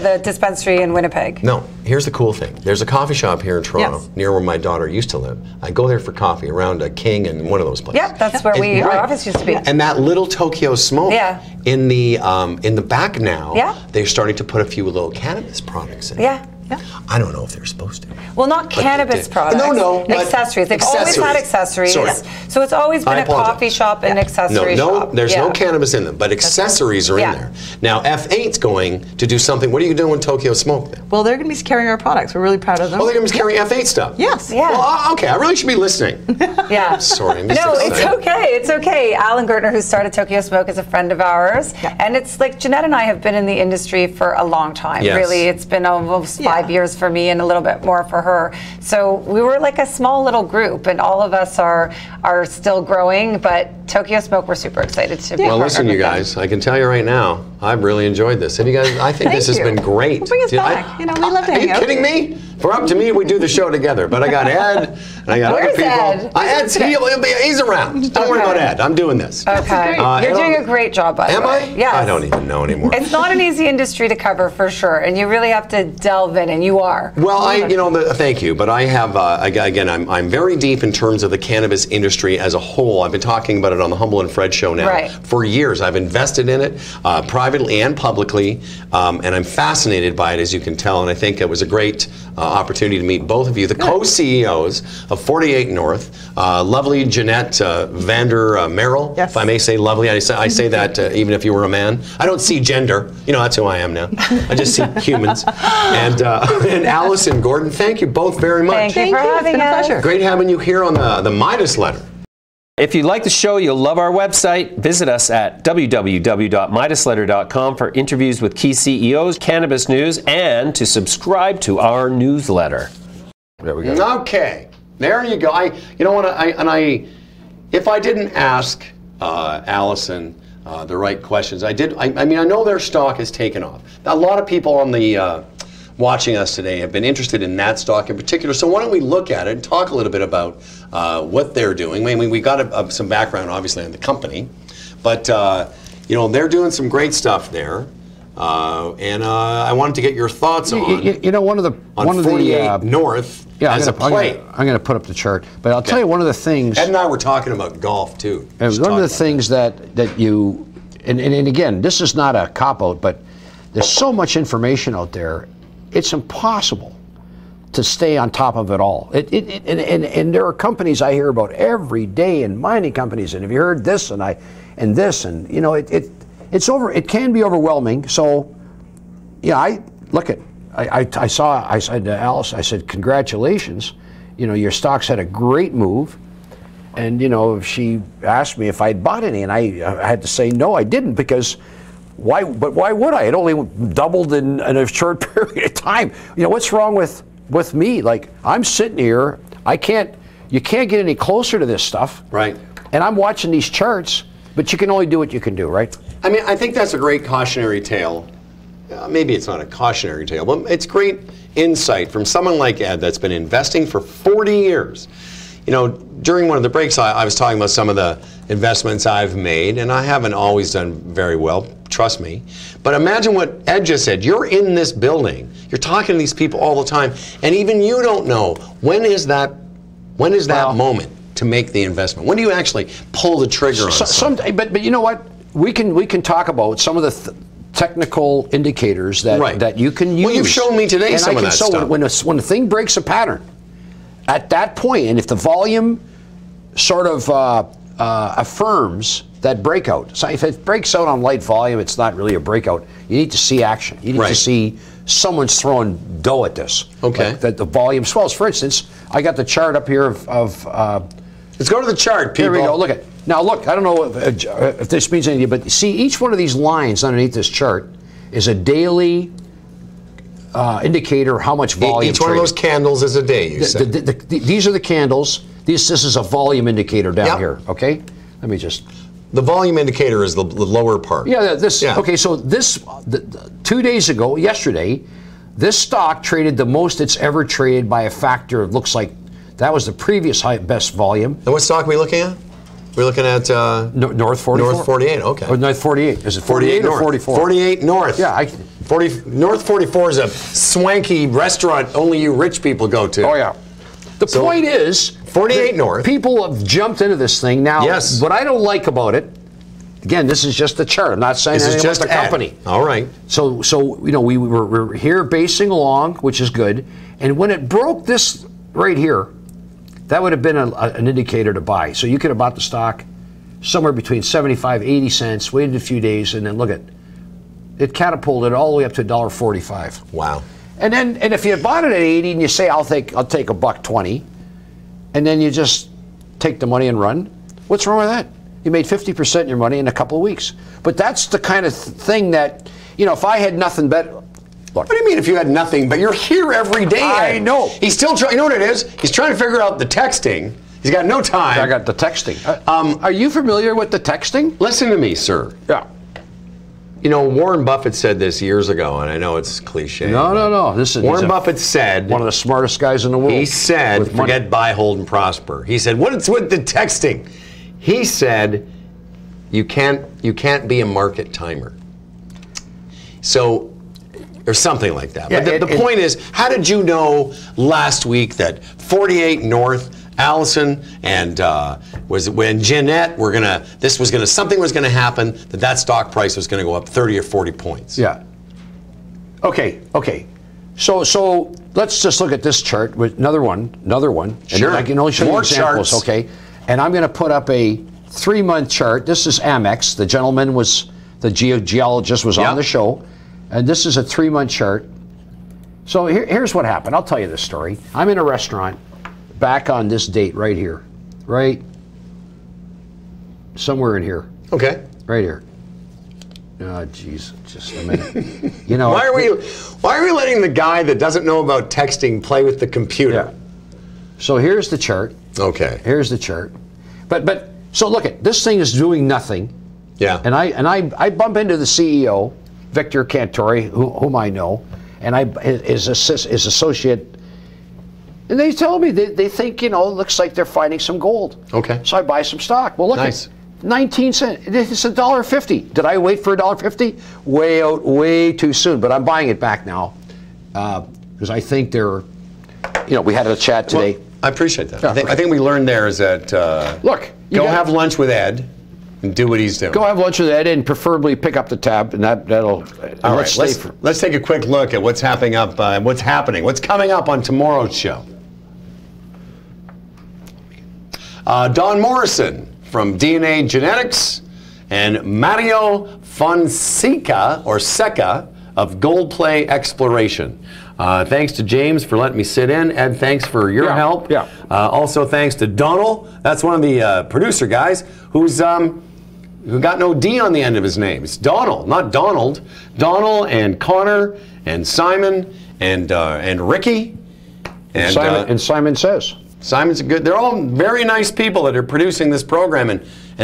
the dispensary in Winnipeg? No. Here's the cool thing. There's a coffee shop here in Toronto near where my daughter used to live. I go there for coffee around King and one of those places. Yep, that's where our office used to be. And that little Toyko Smoke. In the back now, they're starting to put a few little cannabis products in. Yeah. I don't know if they're supposed to. Well, not cannabis products. No. Accessories. They've always had accessories. Sorry. So it's always been a coffee shop and accessory shop. There's no cannabis in them, but accessories are in there. Now, F8's going to do something. What are you doing with Toyko Smoke then? Well, they're going to be carrying our products. We're really proud of them. Oh, they're going to be carrying F8 stuff? Yes. Yeah. Well, okay, I really should be listening. Yeah. Sorry, I'm it's okay. It's okay. Alan Gertner, who started Toyko Smoke, is a friend of ours. Yeah. And it's like Jeannette and I have been in the industry for a long time. Yes. Really, it's been almost 5 years for me and a little bit more for her. So we were like a small little group, and all of us are still growing, but Toyko Smoke, we're super excited to be Well, listen, you guys, I can tell you right now, I've really enjoyed this. And you guys, I think this has been great. Well, bring us back. We love to hang out. Are you kidding me? For up to me, we do the show together. But I got Ed, and I got other people. Ed? He's around. Don't worry about Ed. I'm doing this. Okay. You're doing a great job, by the way. Am I? Yes. I don't even know anymore. It's not an easy industry to cover, for sure, and you really have to delve in, and you are. Well, thank you, but I have, again, I'm very deep in terms of the cannabis industry as a whole. I've been talking about it on the Humble and Fred show now for years. I've invested in it privately and publicly, and I'm fascinated by it, as you can tell, and I think it was a great opportunity to meet both of you, the co-CEOs of 48 North, lovely Jeannette Vander Merrill, if I may say lovely. I say that even if you were a man. I don't see gender. That's who I am now. I just see humans. And Alison Gordon, thank you both very much. Thank you for having us. It's been a pleasure. Great having you here on the Midas Letter. If you like the show, you'll love our website. Visit us at www.midasletter.com for interviews with key CEOs, cannabis news, and to subscribe to our newsletter. There we go. Okay, there you go. if I didn't ask Alison the right questions, I mean, I know their stock has taken off. A lot of people on the watching us today have been interested in that stock in particular. So why don't we look at it and talk a little bit about what they're doing. I mean, we got some background, obviously, on the company, but you know, they're doing some great stuff there. And I wanted to get your thoughts on. You know, one of the 48 North as a play. I'm going to put up the chart, but I'll tell you one of the things. Ed and I were talking about golf too. And one of the things that you, and again, this is not a cop out, but there's so much information out there. It's impossible to stay on top of it all. And there are companies I hear about every day, and mining companies, and have you heard this and this, and you know, it can be overwhelming. So, yeah, I said to Alice, I said, congratulations, you know, your stocks had a great move. And, you know, she asked me if I'd bought any, and I had to say, no, I didn't, because why would I? It only doubled in a short period of time. You know, what's wrong with me? Like, I'm sitting here, you can't get any closer to this stuff. Right. And I'm watching these charts, but you can only do what you can do, right? I mean, I think that's a great cautionary tale. Maybe it's not a cautionary tale, but it's great insight from someone like Ed that's been investing for 40 years. You know, during one of the breaks, I was talking about some of the investments I've made, and I haven't always done very well, trust me. But imagine what Ed just said. You're in this building. You're talking to these people all the time, and even you don't know when is that moment to make the investment. When do you actually pull the trigger on something? But you know what? We can talk about some of the technical indicators that you can use. Well, you've shown me today some of that stuff. When a thing breaks a pattern, at that point, and if the volume sort of affirms that breakout, so if it breaks out on light volume, it's not really a breakout. You need to see action. You need to see someone's throwing dough at this. Okay. Like that the volume swells. For instance, I got the chart up here of let's go to the chart, people. Here we go. Look at. Now look, I don't know if this means anything, but see, each one of these lines underneath this chart is a daily indicator of how much volume. Each one of those candles is a day, you said. These are the candles. This is a volume indicator down here, okay? Let me just... The volume indicator is the lower part. Yeah, okay, so this, 2 days ago, yesterday, this stock traded the most it's ever traded by a factor, it looks like that was the previous best volume. And what stock are we looking at? We're looking at North 44. North 48, okay. Or North 48. Is it 48 or 44? 48 North. Yeah. North 44 is a swanky restaurant only you rich people go to. Oh, yeah. The point is... 48 North. People have jumped into this thing. Now, what I don't like about it, again, this is just the chart. I'm not saying anything about the company. All right. So you know, we're here basing along, which is good. And when it broke this right here, that would have been an indicator to buy. So you could have bought the stock somewhere between 75, 80 cents, waited a few days, and then look at it catapulted all the way up to $1.45. Wow. And if you bought it at 80 and you say I'll take $1.20, and then you just take the money and run, what's wrong with that? You made 50% of your money in a couple of weeks. But that's the kind of thing that, you know, if I had nothing better. What do you mean if you had nothing? But you're here every day. I know. He's still trying. You know what it is? He's trying to figure out the texting. He's got no time. I got the texting. Are you familiar with the texting? Listen to me, sir. Yeah. You know, Warren Buffett said this years ago, and I know it's cliche. No. This is Warren Buffett said, one of the smartest guys in the world. He said, forget buy, hold, and prosper. He said, what's with the texting? He said, you can't be a market timer. So there's something like that. Yeah, but the point is, how did you know last week that 48 North, Alison, and was when Jeannette something was gonna happen, that stock price was gonna go up 30 or 40 points? Yeah. Okay. So let's just look at this chart with another one. Sure. And I can only show you examples, charts. okay? And I'm gonna put up a 3-month chart. This is Amex. The gentleman the geologist was on the show. And this is a 3-month chart. So here's what happened. I'll tell you this story. I'm in a restaurant back on this date right here. Right? Somewhere in here. Okay. Right here. Oh, jeez. Just a minute. You know. Why are we letting the guy that doesn't know about texting play with the computer? Yeah. So here's the chart. Okay. Here's the chart. But So look at this thing is doing nothing. Yeah. And I bump into the CEO, Victor Cantori, whom I know, and his associate. And they tell me they think, you know, it looks like they're finding some gold. Okay. So I buy some stock. Well, look, nice. 19 cents. It's $1.50. Did I wait for $1.50? Way out, way too soon. But I'm buying it back now because I think they're, you know, we had a chat today. Well, I appreciate that. Yeah, I think we learned there is that look, go have lunch with Ed and do what he's doing. Go have lunch with Ed and preferably pick up the tab, and that'll. All right, let's take a quick look at what's happening what's coming up on tomorrow's show. Don Morrison from DNA Genetics and Mario Fonseca or Seca of Gold Play Exploration. Thanks to James for letting me sit in. Ed, thanks for your help. Yeah. Also, thanks to Donald. That's one of the producer guys who got no D on the end of his name. It's Donald, not Donald. Donald and Connor and Simon and Ricky. And Simon says. Simon's good. They're all very nice people that are producing this program, and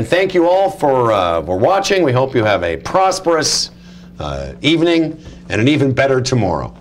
thank you all for watching. We hope you have a prosperous evening and an even better tomorrow.